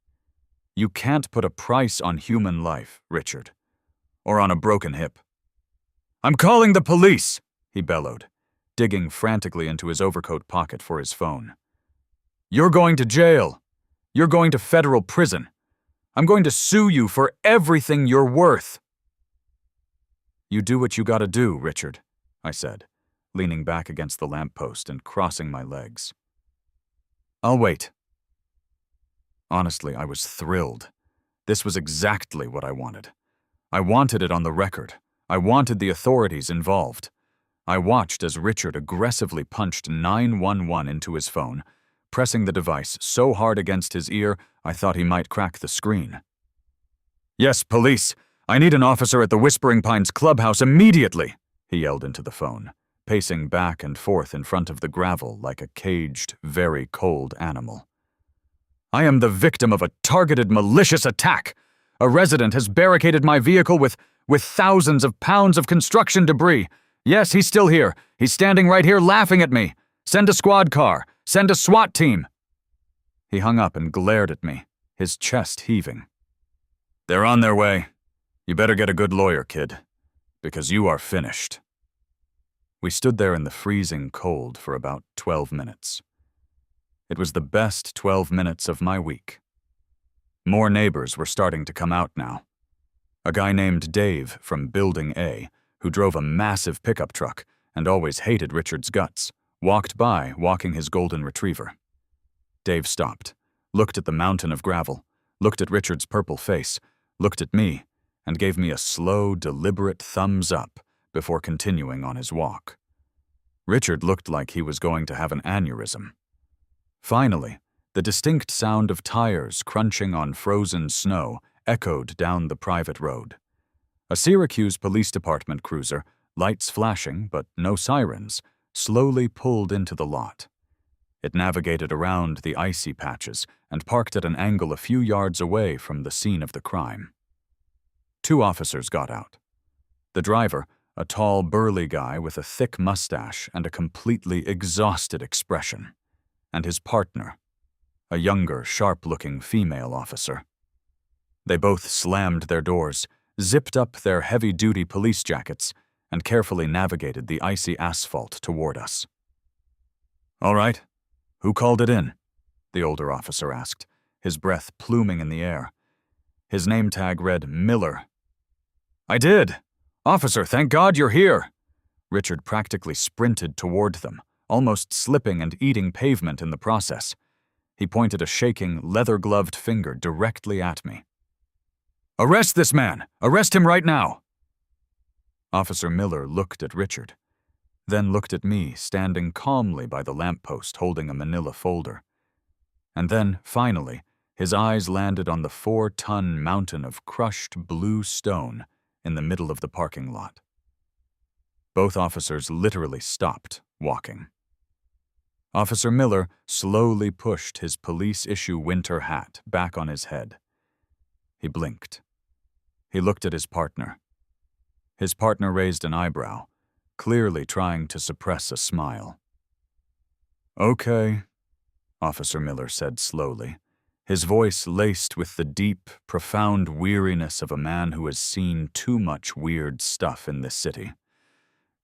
"You can't put a price on human life, Richard. Or on a broken hip." "I'm calling the police!" he bellowed, digging frantically into his overcoat pocket for his phone. "You're going to jail. You're going to federal prison. I'm going to sue you for everything you're worth." "You do what you gotta do, Richard," I said, leaning back against the lamppost and crossing my legs. "I'll wait." Honestly, I was thrilled. This was exactly what I wanted. I wanted it on the record. I wanted the authorities involved. I watched as Richard aggressively punched 911 into his phone, pressing the device so hard against his ear I thought he might crack the screen. "Yes, police! I need an officer at the Whispering Pines clubhouse immediately!" he yelled into the phone, pacing back and forth in front of the gravel like a caged, very cold animal. "I am the victim of a targeted malicious attack! A resident has barricaded my vehicle with thousands of pounds of construction debris. Yes, he's still here. He's standing right here laughing at me. Send a squad car. Send a SWAT team." He hung up and glared at me, his chest heaving. "They're on their way. You better get a good lawyer, kid, because you are finished." We stood there in the freezing cold for about 12 minutes. It was the best 12 minutes of my week. More neighbors were starting to come out now. A guy named Dave from Building A, who drove a massive pickup truck and always hated Richard's guts, walked by walking his golden retriever. Dave stopped, looked at the mountain of gravel, looked at Richard's purple face, looked at me, and gave me a slow, deliberate thumbs up before continuing on his walk. Richard looked like he was going to have an aneurysm. Finally, the distinct sound of tires crunching on frozen snow echoed down the private road. A Syracuse Police Department cruiser, lights flashing but no sirens, slowly pulled into the lot. It navigated around the icy patches and parked at an angle a few yards away from the scene of the crime. 2 officers got out. The driver, a tall, burly guy with a thick mustache and a completely exhausted expression, and his partner, a younger, sharp-looking female officer. They both slammed their doors, zipped up their heavy-duty police jackets, and carefully navigated the icy asphalt toward us. "All right, who called it in?" the older officer asked, his breath pluming in the air. His name tag read Miller. "I did. Officer, thank God you're here." Richard practically sprinted toward them, almost slipping and eating pavement in the process. He pointed a shaking, leather-gloved finger directly at me. "Arrest this man! Arrest him right now!" Officer Miller looked at Richard, then looked at me standing calmly by the lamppost holding a manila folder. And then, finally, his eyes landed on the 4-ton mountain of crushed blue stone in the middle of the parking lot. Both officers literally stopped walking. Officer Miller slowly pushed his police-issue winter hat back on his head. He blinked. He looked at his partner. His partner raised an eyebrow, clearly trying to suppress a smile. "Okay," Officer Miller said slowly, his voice laced with the deep, profound weariness of a man who has seen too much weird stuff in this city.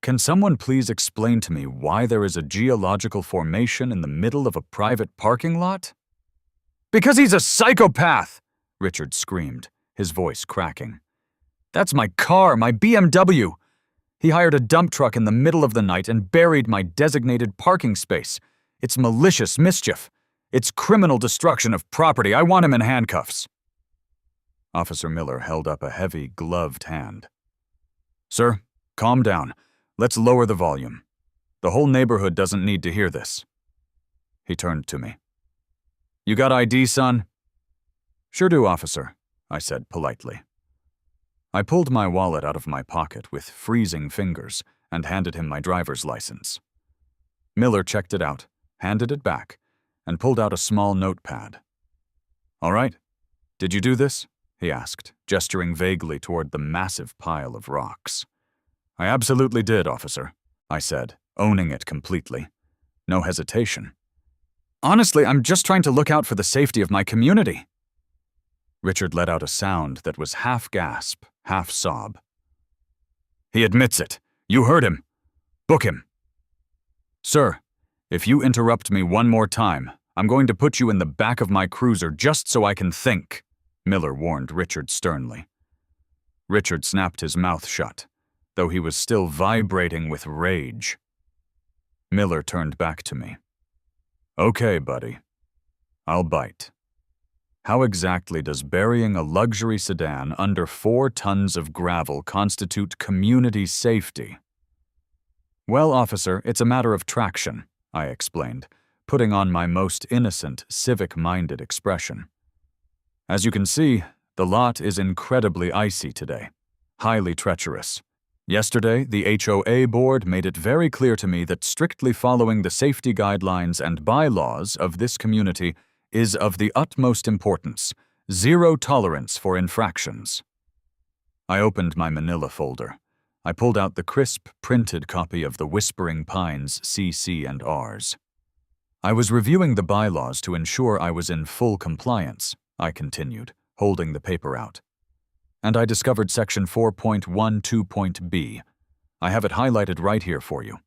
Can someone please explain to me why there is a geological formation in the middle of a private parking lot? Because he's a psychopath, Richard screamed, his voice cracking. That's my car, my BMW. He hired a dump truck in the middle of the night and buried my designated parking space. It's malicious mischief. It's criminal destruction of property. I want him in handcuffs. Officer Miller held up a heavy, gloved hand. Sir, calm down. Let's lower the volume. The whole neighborhood doesn't need to hear this. He turned to me. You got ID, son? Sure do, officer, I said politely. I pulled my wallet out of my pocket with freezing fingers and handed him my driver's license. Miller checked it out, handed it back, and pulled out a small notepad. All right, did you do this? He asked, gesturing vaguely toward the massive pile of rocks. I absolutely did, officer, I said, owning it completely. No hesitation. Honestly, I'm just trying to look out for the safety of my community. Richard let out a sound that was half gasp, half sob. He admits it. You heard him. Book him. Sir, if you interrupt me one more time, I'm going to put you in the back of my cruiser just so I can think, Miller warned Richard sternly. Richard snapped his mouth shut, though he was still vibrating with rage. Miller turned back to me. Okay, buddy. I'll bite. How exactly does burying a luxury sedan under 4 tons of gravel constitute community safety? Well, officer, it's a matter of traction, I explained, putting on my most innocent, civic-minded expression. As you can see, the lot is incredibly icy today, highly treacherous. Yesterday, the HOA board made it very clear to me that strictly following the safety guidelines and bylaws of this community is of the utmost importance. Zero tolerance for infractions. I opened my manila folder. I pulled out the crisp, printed copy of the Whispering Pines CC&Rs. I was reviewing the bylaws to ensure I was in full compliance, I continued, holding the paper out. And I discovered Section 4.12.b. I have it highlighted right here for you.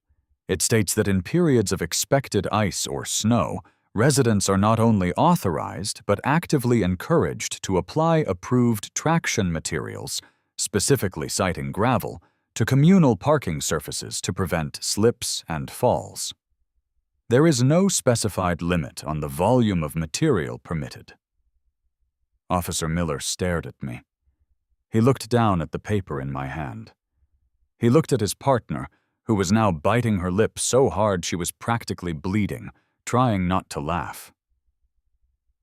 It states that in periods of expected ice or snow, residents are not only authorized but actively encouraged to apply approved traction materials, specifically citing gravel, to communal parking surfaces to prevent slips and falls. There is no specified limit on the volume of material permitted. Officer Miller stared at me. He looked down at the paper in my hand. He looked at his partner, who was now biting her lip so hard she was practically bleeding, trying not to laugh.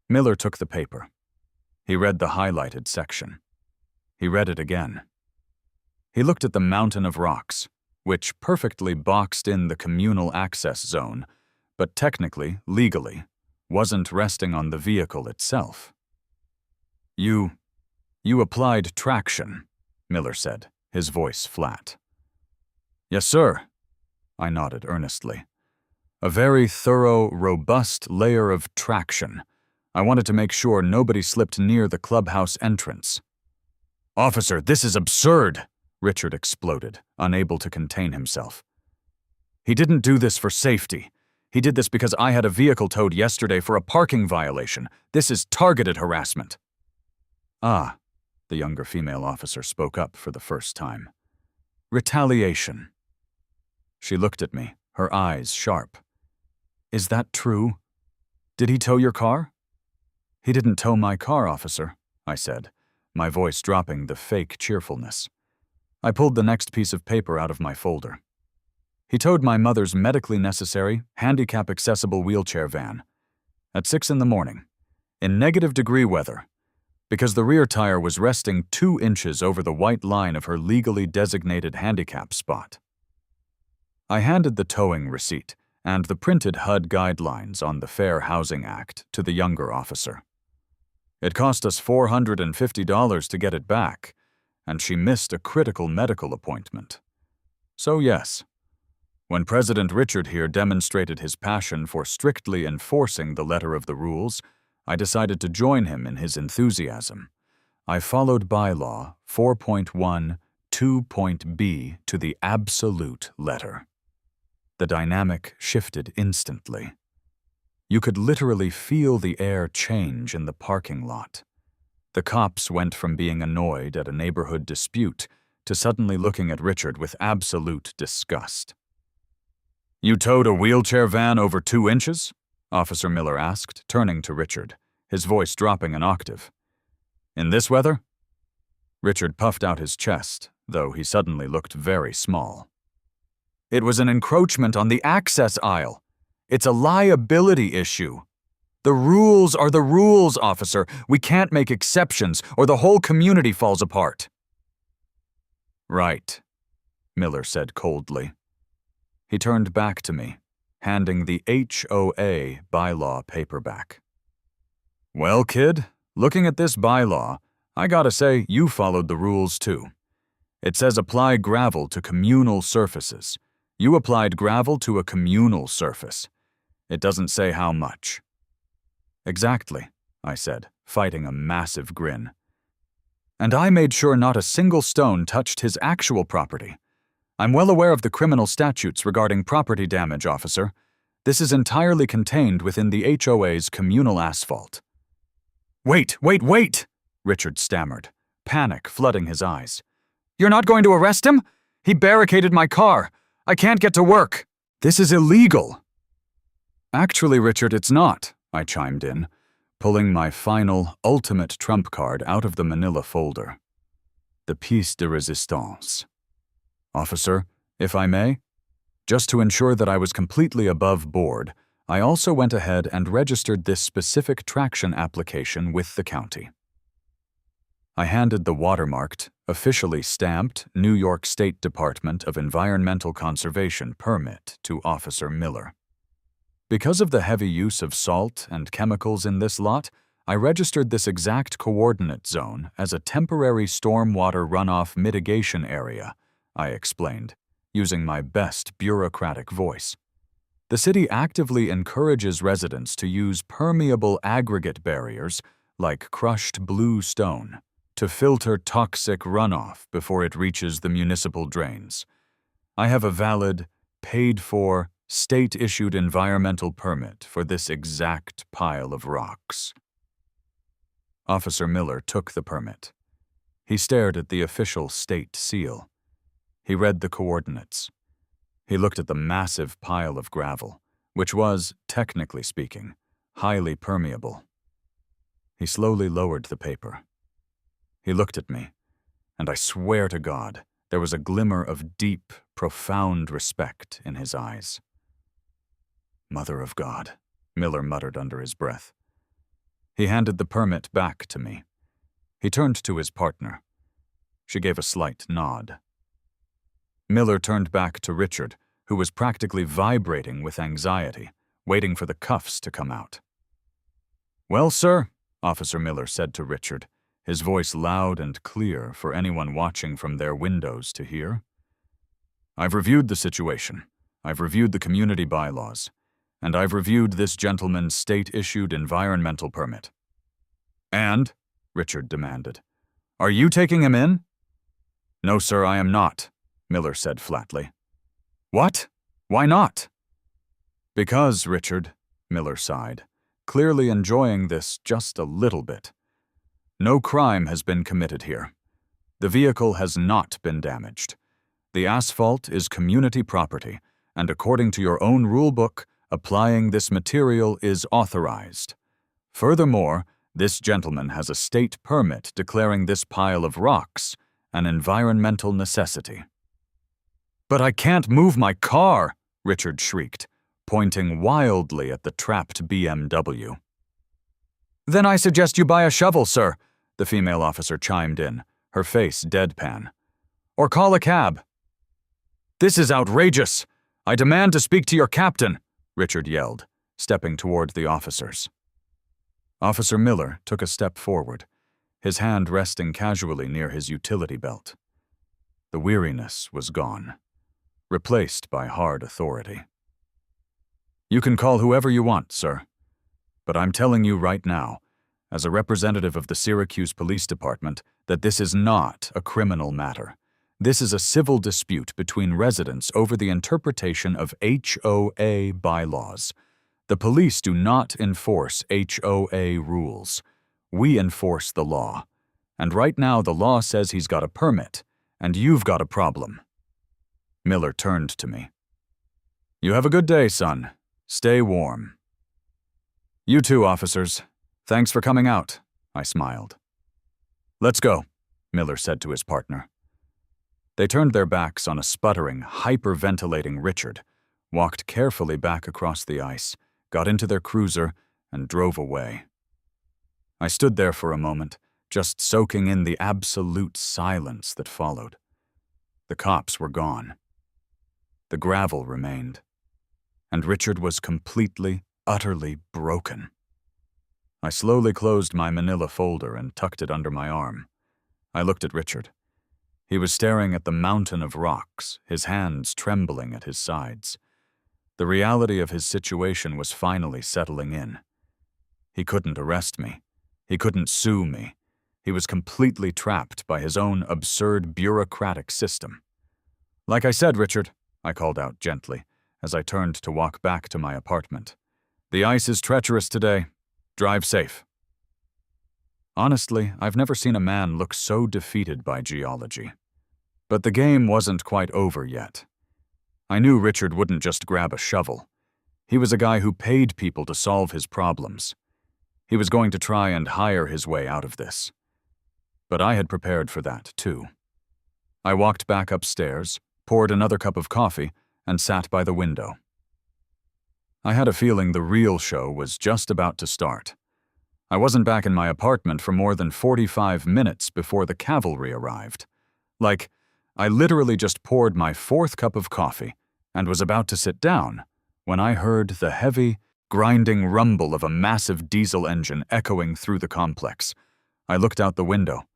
Miller took the paper. He read the highlighted section. He read it again. He looked at the mountain of rocks, which perfectly boxed in the communal access zone, but technically, legally, wasn't resting on the vehicle itself. You applied traction, Miller said, his voice flat. Yes, sir, I nodded earnestly. A very thorough, robust layer of traction. I wanted to make sure nobody slipped near the clubhouse entrance. Officer, this is absurd, Richard exploded, unable to contain himself. He didn't do this for safety. He did this because I had a vehicle towed yesterday for a parking violation. This is targeted harassment. Ah, the younger female officer spoke up for the first time. Retaliation. She looked at me, her eyes sharp. Is that true? Did he tow your car? He didn't tow my car, officer, I said, my voice dropping the fake cheerfulness. I pulled the next piece of paper out of my folder. He towed my mother's medically necessary, handicap-accessible wheelchair van at 6 in the morning, in negative-degree weather, because the rear tire was resting 2 inches over the white line of her legally designated handicap spot. I handed the towing receipt and the printed HUD guidelines on the Fair Housing Act to the younger officer. It cost us $450 to get it back, and she missed a critical medical appointment. So yes, when President Richard here demonstrated his passion for strictly enforcing the letter of the rules, I decided to join him in his enthusiasm. I followed bylaw 4.1 2.B to the absolute letter. The dynamic shifted instantly. You could literally feel the air change in the parking lot. The cops went from being annoyed at a neighborhood dispute to suddenly looking at Richard with absolute disgust. "You towed a wheelchair van over 2 inches?" Officer Miller asked, turning to Richard, his voice dropping an octave. "In this weather?" Richard puffed out his chest, though he suddenly looked very small. "It was an encroachment on the access aisle. It's a liability issue. The rules are the rules, officer. We can't make exceptions, or the whole community falls apart." "Right," Miller said coldly. He turned back to me, handing the HOA bylaw paperback. "Well, kid, looking at this bylaw, I gotta say you followed the rules too. It says apply gravel to communal surfaces. You applied gravel to a communal surface. It doesn't say how much." "Exactly," I said, fighting a massive grin. "And I made sure not a single stone touched his actual property. I'm well aware of the criminal statutes regarding property damage, officer. This is entirely contained within the HOA's communal asphalt." Wait, Richard stammered, panic flooding his eyes. "You're not going to arrest him? He barricaded my car. I can't get to work. This is illegal." "Actually, Richard, it's not," I chimed in, pulling my final, ultimate trump card out of the manila folder. The pièce de résistance. "Officer, if I may? Just to ensure that I was completely above board, I also went ahead and registered this specific traction application with the county." I handed the watermarked, officially stamped New York State Department of Environmental Conservation permit to Officer Miller. Because of the heavy use of salt and chemicals in this lot, I registered this exact coordinate zone as a temporary stormwater runoff mitigation area, I explained, using my best bureaucratic voice. The city actively encourages residents to use permeable aggregate barriers, like crushed blue stone, to filter toxic runoff before it reaches the municipal drains. I have a valid, paid-for, state-issued environmental permit for this exact pile of rocks. Officer Miller took the permit. He stared at the official state seal. He read the coordinates. He looked at the massive pile of gravel, which was, technically speaking, highly permeable. He slowly lowered the paper. He looked at me, and I swear to God, there was a glimmer of deep, profound respect in his eyes. "Mother of God," Miller muttered under his breath. He handed the permit back to me. He turned to his partner. She gave a slight nod. Miller turned back to Richard, who was practically vibrating with anxiety, waiting for the cuffs to come out. "Well, sir," Officer Miller said to Richard, his voice loud and clear for anyone watching from their windows to hear, "I've reviewed the situation. I've reviewed the community bylaws. And I've reviewed this gentleman's state-issued environmental permit." "And?" Richard demanded. "Are you taking him in?" "No, sir, I am not," Miller said flatly. "What? Why not?" "Because, Richard," Miller sighed, clearly enjoying this just a little bit. "No crime has been committed here. The vehicle has not been damaged. The asphalt is community property, and according to your own rulebook, applying this material is authorized. Furthermore, this gentleman has a state permit declaring this pile of rocks an environmental necessity." "But I can't move my car," Richard shrieked, pointing wildly at the trapped BMW. "Then I suggest you buy a shovel, sir," the female officer chimed in, her face deadpan. "Or call a cab." "This is outrageous! I demand to speak to your captain," Richard yelled, stepping toward the officers. Officer Miller took a step forward, his hand resting casually near his utility belt. The weariness was gone, replaced by hard authority. "You can call whoever you want, sir. But I'm telling you right now, as a representative of the Syracuse Police Department, that this is not a criminal matter, This is a civil dispute between residents over the interpretation of HOA bylaws. The police do not enforce HOA rules. We enforce the law. And right now the law says he's got a permit, and you've got a problem." Miller turned to me. "You have a good day, son. Stay warm." "You too, officers. Thanks for coming out," I smiled. "Let's go," Miller said to his partner. They turned their backs on a sputtering, hyperventilating Richard, walked carefully back across the ice, got into their cruiser, and drove away. I stood there for a moment, just soaking in the absolute silence that followed. The cops were gone. The gravel remained. And Richard was completely, utterly broken. I slowly closed my manila folder and tucked it under my arm. I looked at Richard. He was staring at the mountain of rocks, his hands trembling at his sides. The reality of his situation was finally settling in. He couldn't arrest me. He couldn't sue me. He was completely trapped by his own absurd bureaucratic system. "Like I said, Richard," I called out gently, as I turned to walk back to my apartment. "The ice is treacherous today. Drive safe." Honestly, I've never seen a man look so defeated by geology. But the game wasn't quite over yet. I knew Richard wouldn't just grab a shovel. He was a guy who paid people to solve his problems. He was going to try and hire his way out of this. But I had prepared for that, too. I walked back upstairs, poured another cup of coffee, and sat by the window. I had a feeling the real show was just about to start. I wasn't back in my apartment for more than 45 minutes before the cavalry arrived. I literally just poured my 4th cup of coffee and was about to sit down when I heard the heavy, grinding rumble of a massive diesel engine echoing through the complex. I looked out the window.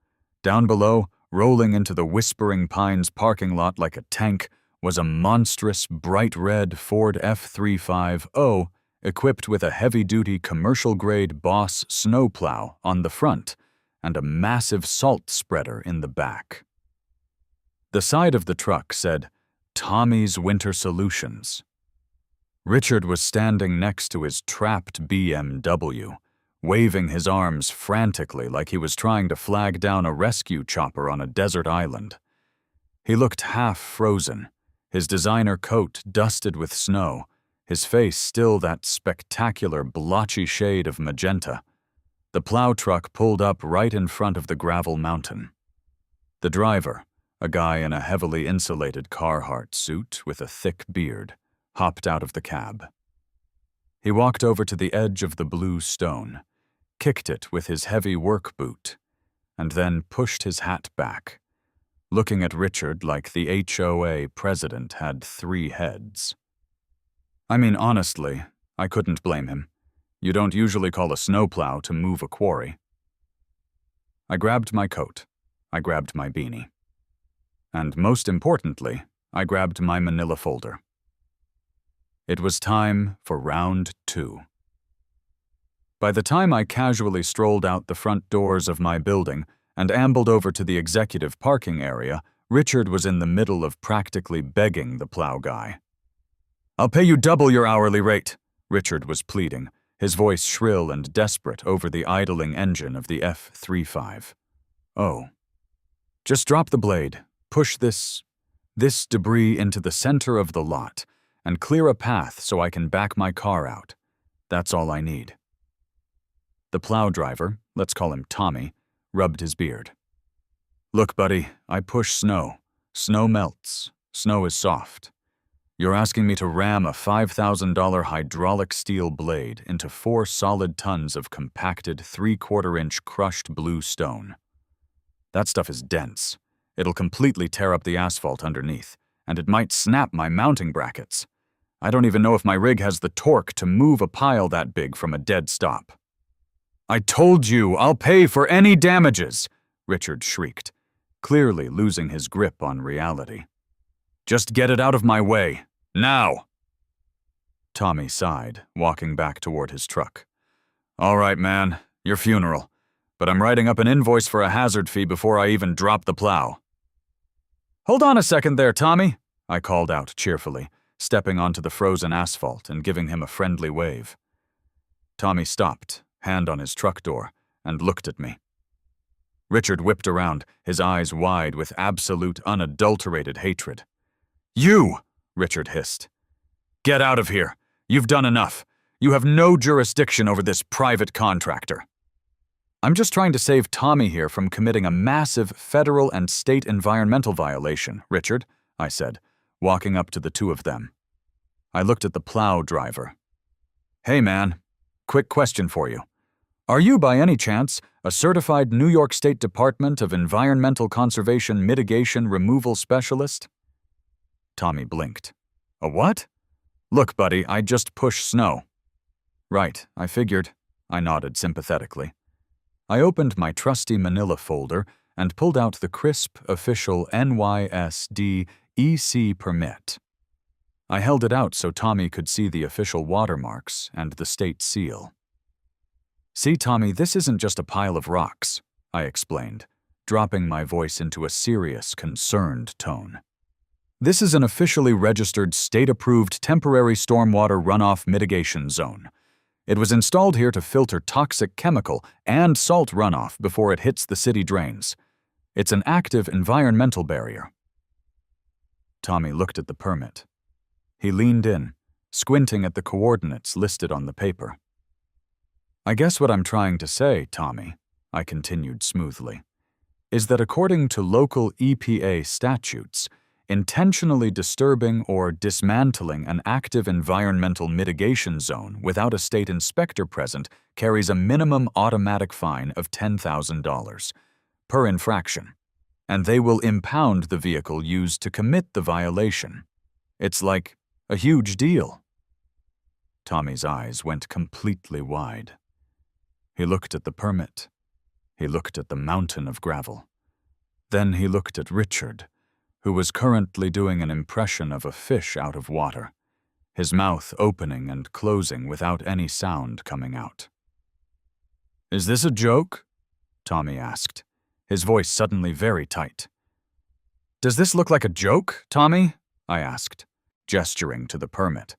Down below, rolling into the Whispering Pines parking lot like a tank, was a monstrous, bright red Ford F-350 equipped with a heavy-duty commercial-grade Boss snowplow on the front and a massive salt spreader in the back. The side of the truck said, "Tommy's Winter Solutions." Richard was standing next to his trapped BMW, waving his arms frantically like he was trying to flag down a rescue chopper on a desert island. He looked half frozen, his designer coat dusted with snow, his face still that spectacular blotchy shade of magenta. The plow truck pulled up right in front of the gravel mountain. The driver, a guy in a heavily insulated Carhartt suit with a thick beard, hopped out of the cab. He walked over to the edge of the blue stone, kicked it with his heavy work boot, and then pushed his hat back, looking at Richard like the HOA president had 3 heads. I mean, honestly, I couldn't blame him. You don't usually call a snowplow to move a quarry. I grabbed my coat. I grabbed my beanie. And most importantly, I grabbed my manila folder. It was time for round 2. By the time I casually strolled out the front doors of my building and ambled over to the executive parking area, Richard was in the middle of practically begging the plow guy. "I'll pay you double your hourly rate," Richard was pleading, his voice shrill and desperate over the idling engine of the F-35. "Oh. Just drop the blade, push this debris into the center of the lot, and clear a path so I can back my car out. That's all I need." The plow driver, let's call him Tommy, rubbed his beard. "Look, buddy, I push snow. Snow melts. Snow is soft. You're asking me to ram a $5,000 hydraulic steel blade into 4 solid tons of compacted 3/4-inch crushed blue stone. That stuff is dense. It'll completely tear up the asphalt underneath, and it might snap my mounting brackets. I don't even know if my rig has the torque to move a pile that big from a dead stop." "I told you, I'll pay for any damages," Richard shrieked, clearly losing his grip on reality. "Just get it out of my way. Now!" Tommy sighed, walking back toward his truck. "All right, man, your funeral. But I'm writing up an invoice for a hazard fee before I even drop the plow." "Hold on a second there, Tommy," I called out cheerfully, stepping onto the frozen asphalt and giving him a friendly wave. Tommy stopped, hand on his truck door, and looked at me. Richard whipped around, his eyes wide with absolute, unadulterated hatred. "You!" Richard hissed. "Get out of here. You've done enough. You have no jurisdiction over this private contractor." "I'm just trying to save Tommy here from committing a massive federal and state environmental violation, Richard," I said, walking up to the two of them. I looked at the plow driver. "Hey, man, quick question for you. Are you, by any chance, a certified New York State Department of Environmental Conservation Mitigation Removal Specialist?" Tommy blinked. "A what?" "Look, buddy, I just push snow." "Right, I figured," I nodded sympathetically. I opened my trusty manila folder and pulled out the crisp, official NYSD EC permit. I held it out so Tommy could see the official watermarks and the state seal. "See, Tommy, this isn't just a pile of rocks," I explained, dropping my voice into a serious, concerned tone. "This is an officially registered, state-approved temporary stormwater runoff mitigation zone. It was installed here to filter toxic chemical and salt runoff before it hits the city drains. It's an active environmental barrier." Tommy looked at the permit. He leaned in, squinting at the coordinates listed on the paper. "I guess what I'm trying to say, Tommy," I continued smoothly, "is that according to local EPA statutes, intentionally disturbing or dismantling an active environmental mitigation zone without a state inspector present carries a minimum automatic fine of $10,000 per infraction, and they will impound the vehicle used to commit the violation. It's like a huge deal." Tommy's eyes went completely wide. He looked at the permit. He looked at the mountain of gravel. Then he looked at Richard, who was currently doing an impression of a fish out of water, his mouth opening and closing without any sound coming out. "Is this a joke?" Tommy asked, his voice suddenly very tight. "Does this look like a joke, Tommy?" I asked, gesturing to the permit.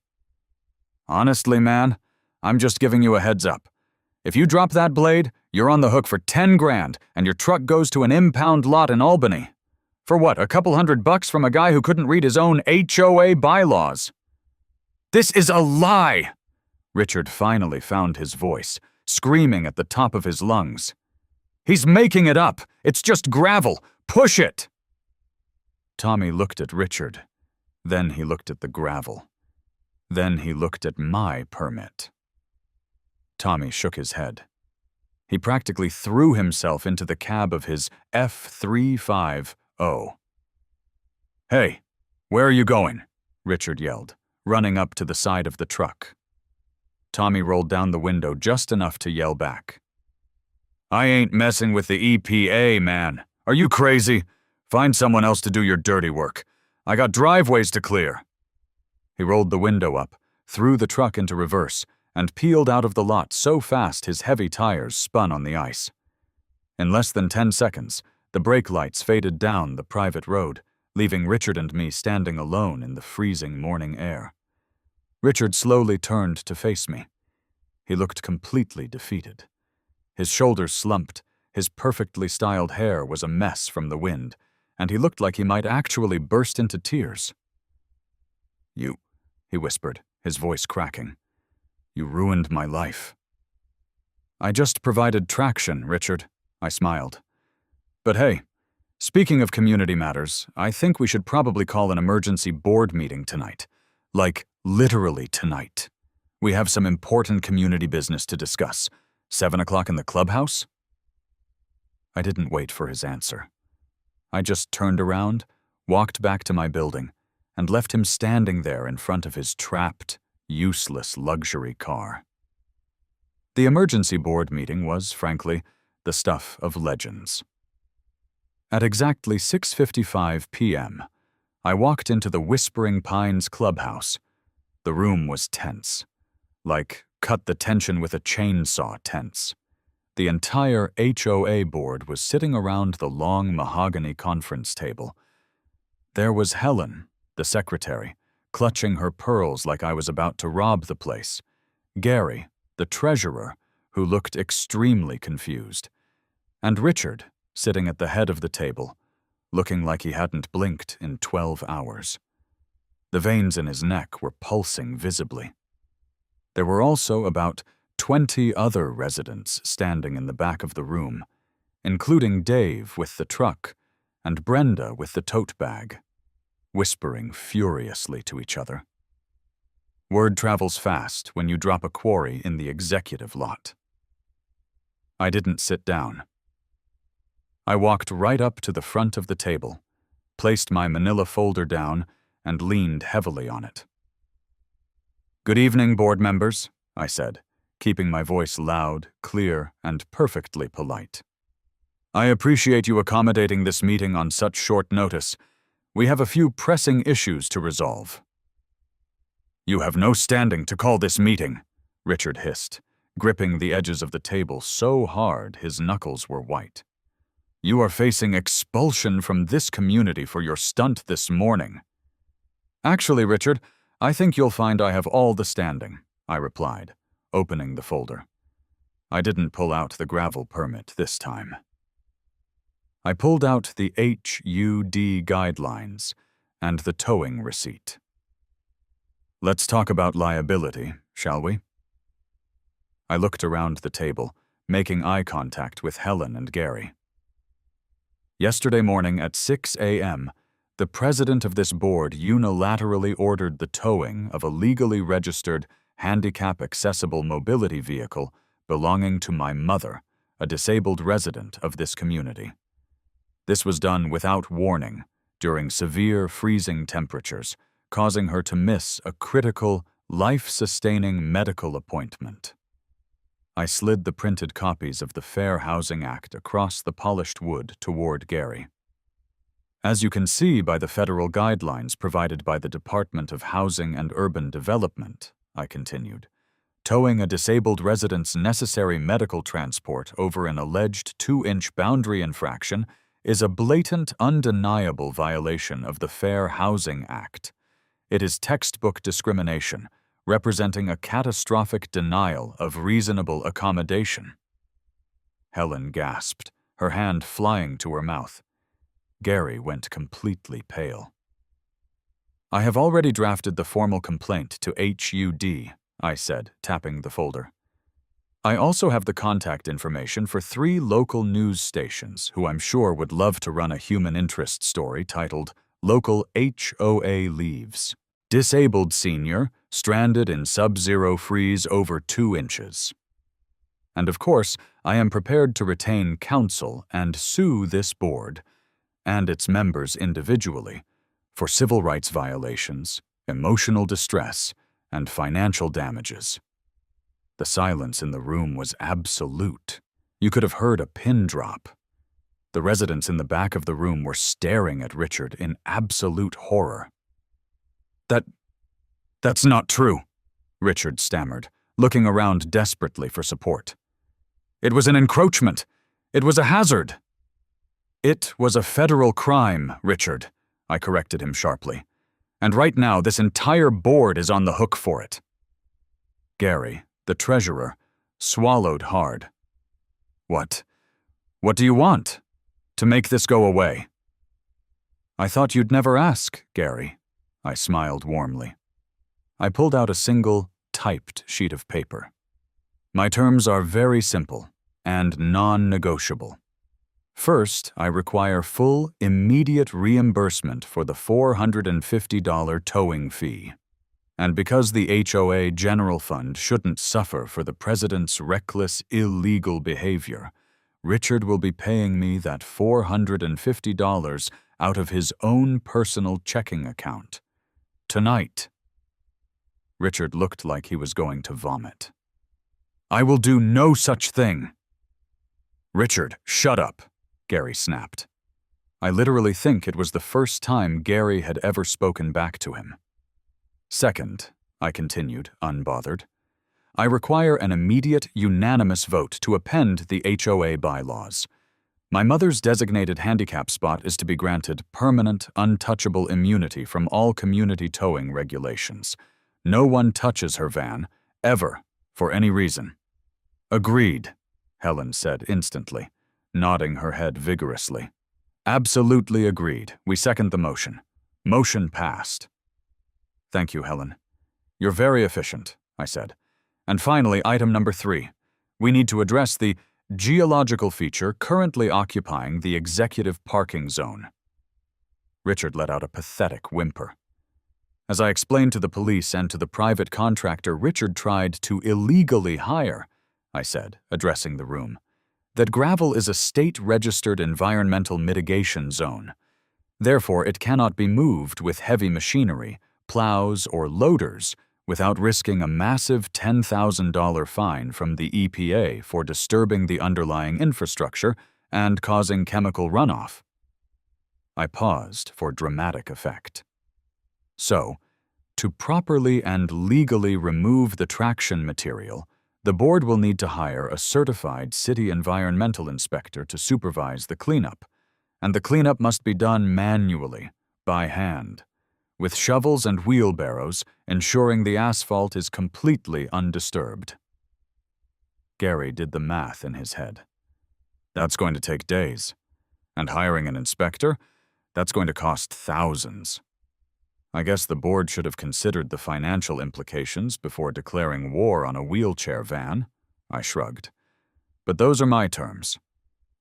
"Honestly, man, I'm just giving you a heads up. If you drop that blade, you're on the hook for 10 grand and your truck goes to an impound lot in Albany. For what, a couple $100 from a guy who couldn't read his own HOA bylaws?" "This is a lie!" Richard finally found his voice, screaming at the top of his lungs. "He's making it up! It's just gravel! Push it!" Tommy looked at Richard. Then he looked at the gravel. Then he looked at my permit. Tommy shook his head. He practically threw himself into the cab of his F350. "Hey, where are you going?" Richard yelled, running up to the side of the truck. Tommy rolled down the window just enough to yell back. "I ain't messing with the EPA, man. Are you crazy? Find someone else to do your dirty work. I got driveways to clear." He rolled the window up, threw the truck into reverse, and peeled out of the lot so fast his heavy tires spun on the ice. In less than 10 seconds, the brake lights faded down the private road, leaving Richard and me standing alone in the freezing morning air. Richard slowly turned to face me. He looked completely defeated. His shoulders slumped, his perfectly styled hair was a mess from the wind, and he looked like he might actually burst into tears. "You," he whispered, his voice cracking. "You ruined my life." "I just provided traction, Richard," I smiled. "But hey, speaking of community matters, I think we should probably call an emergency board meeting tonight. Like, literally tonight. We have some important community business to discuss. 7 o'clock in the clubhouse?" I didn't wait for his answer. I just turned around, walked back to my building, and left him standing there in front of his trapped, useless luxury car. The emergency board meeting was, frankly, the stuff of legends. At exactly 6:55 p.m., I walked into the Whispering Pines clubhouse. The room was tense. Like, cut the tension with a chainsaw tense. The entire HOA board was sitting around the long mahogany conference table. There was Helen, the secretary, clutching her pearls like I was about to rob the place. Gary, the treasurer, who looked extremely confused. And Richard, sitting at the head of the table, looking like he hadn't blinked in 12 hours. The veins in his neck were pulsing visibly. There were also about 20 other residents standing in the back of the room, including Dave with the truck and Brenda with the tote bag, whispering furiously to each other. Word travels fast when you drop a quarry in the executive lot. I didn't sit down. I walked right up to the front of the table, placed my manila folder down, and leaned heavily on it. "Good evening, board members," I said, keeping my voice loud, clear, and perfectly polite. "I appreciate you accommodating this meeting on such short notice. We have a few pressing issues to resolve." "You have no standing to call this meeting," Richard hissed, gripping the edges of the table so hard his knuckles were white. "You are facing expulsion from this community for your stunt this morning." "Actually, Richard, I think you'll find I have all the standing," I replied, opening the folder. I didn't pull out the gravel permit this time. I pulled out the HUD guidelines and the towing receipt. "Let's talk about liability, shall we?" I looked around the table, making eye contact with Helen and Gary. Yesterday morning at 6 a.m., the president of this board unilaterally ordered the towing of a legally registered, handicap-accessible mobility vehicle belonging to my mother, a disabled resident of this community. This was done without warning, during severe freezing temperatures, causing her to miss a critical, life-sustaining medical appointment. I slid the printed copies of the Fair Housing Act across the polished wood toward Gary. "As you can see by the federal guidelines provided by the Department of Housing and Urban Development," I continued, "towing a disabled resident's necessary medical transport over an alleged 2-inch boundary infraction is a blatant, undeniable violation of the Fair Housing Act. It is textbook discrimination, representing a catastrophic denial of reasonable accommodation." Helen gasped, her hand flying to her mouth. Gary went completely pale. "I have already drafted the formal complaint to HUD," I said, tapping the folder. "I also have the contact information for 3 local news stations who I'm sure would love to run a human interest story titled Local HOA Leaves. Disabled senior, stranded in sub-zero freeze over 2 inches. And of course, I am prepared to retain counsel and sue this board, and its members individually, for civil rights violations, emotional distress, and financial damages." The silence in the room was absolute. You could have heard a pin drop. The residents in the back of the room were staring at Richard in absolute horror. That's not true," Richard stammered, looking around desperately for support. "It was an encroachment. It was a hazard." "It was a federal crime, Richard," I corrected him sharply. "And right now, this entire board is on the hook for it." Gary, the treasurer, swallowed hard. What do you want? To make this go away?" "I thought you'd never ask, Gary," I smiled warmly. I pulled out a single, typed sheet of paper. "My terms are very simple and non-negotiable. First, I require full, immediate reimbursement for the $450 towing fee. And because the HOA General Fund shouldn't suffer for the president's reckless, illegal behavior, Richard will be paying me that $450 out of his own personal checking account. Tonight." Richard looked like he was going to vomit. "I will do no such thing." "Richard, shut up," Gary snapped. I literally think it was the first time Gary had ever spoken back to him. "Second," I continued, unbothered, "I require an immediate, unanimous vote to append the HOA bylaws. My mother's designated handicap spot is to be granted permanent, untouchable immunity from all community towing regulations. No one touches her van, ever, for any reason. Agreed, Helen said instantly, nodding her head vigorously. Absolutely agreed. We second the motion. Motion passed. Thank you, Helen. You're very efficient, I said. And finally, item number 3. We need to address the geological feature currently occupying the executive parking zone. Richard let out a pathetic whimper. As I explained to the police and to the private contractor Richard tried to illegally hire, I said, addressing the room, that gravel is a state-registered environmental mitigation zone. Therefore, it cannot be moved with heavy machinery, plows, or loaders without risking a massive $10,000 fine from the EPA for disturbing the underlying infrastructure and causing chemical runoff. I paused for dramatic effect. So, to properly and legally remove the traction material, the board will need to hire a certified city environmental inspector to supervise the cleanup, and the cleanup must be done manually, by hand, with shovels and wheelbarrows, ensuring the asphalt is completely undisturbed. Gary did the math in his head. That's going to take days. And hiring an inspector? That's going to cost thousands. I guess the board should have considered the financial implications before declaring war on a wheelchair van, I shrugged. But those are my terms.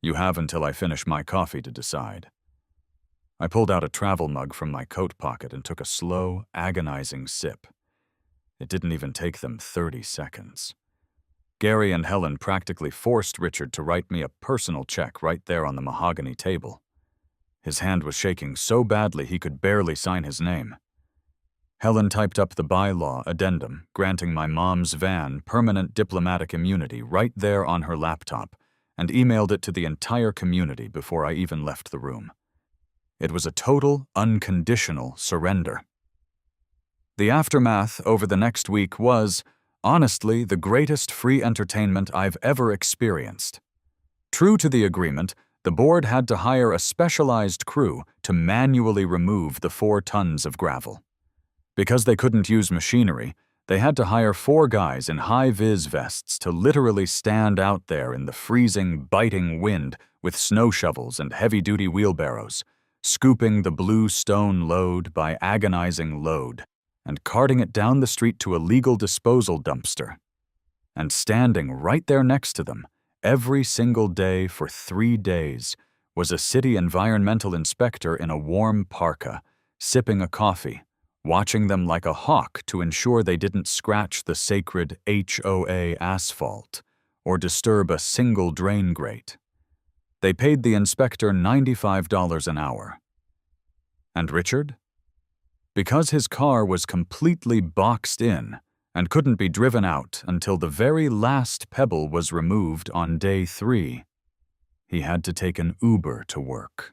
You have until I finish my coffee to decide. I pulled out a travel mug from my coat pocket and took a slow, agonizing sip. It didn't even take them 30 seconds. Gary and Helen practically forced Richard to write me a personal check right there on the mahogany table. His hand was shaking so badly he could barely sign his name. Helen typed up the bylaw addendum, granting my mom's van permanent diplomatic immunity right there on her laptop, and emailed it to the entire community before I even left the room. It was a total, unconditional surrender. The aftermath over the next week was, honestly, the greatest free entertainment I've ever experienced. True to the agreement, the board had to hire a specialized crew to manually remove the 4 tons of gravel. Because they couldn't use machinery, they had to hire 4 guys in high-vis vests to literally stand out there in the freezing, biting wind with snow shovels and heavy-duty wheelbarrows, scooping the blue stone load by agonizing load, and carting it down the street to a legal disposal dumpster. And standing right there next to them, every single day for 3 days, was a city environmental inspector in a warm parka, sipping a coffee, watching them like a hawk to ensure they didn't scratch the sacred HOA asphalt or disturb a single drain grate. They paid the inspector $95 an hour. And Richard? Because his car was completely boxed in and couldn't be driven out until the very last pebble was removed on day 3, he had to take an Uber to work.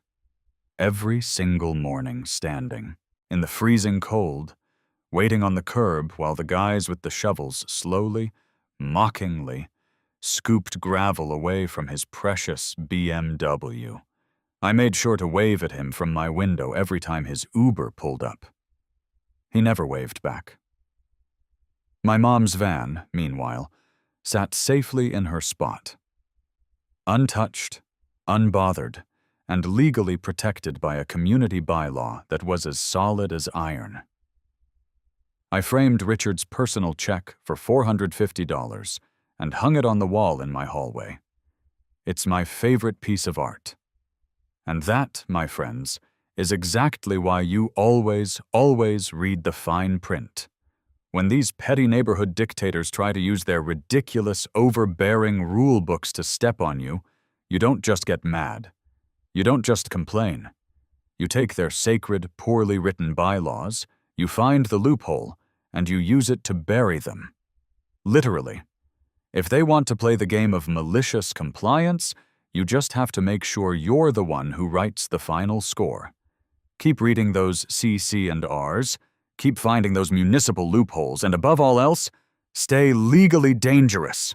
Every single morning standing, in the freezing cold, waiting on the curb while the guys with the shovels slowly, mockingly, scooped gravel away from his precious BMW. I made sure to wave at him from my window every time his Uber pulled up. He never waved back. My mom's van, meanwhile, sat safely in her spot. Untouched, unbothered, and legally protected by a community bylaw that was as solid as iron. I framed Richard's personal check for $450 and hung it on the wall in my hallway. It's my favorite piece of art. And that, my friends, is exactly why you always, always read the fine print. When these petty neighborhood dictators try to use their ridiculous, overbearing rule books to step on you, you don't just get mad. You don't just complain. You take their sacred, poorly written bylaws, you find the loophole, and you use it to bury them. Literally. If they want to play the game of malicious compliance, you just have to make sure you're the one who writes the final score. Keep reading those CC&Rs, keep finding those municipal loopholes, and above all else, stay legally dangerous.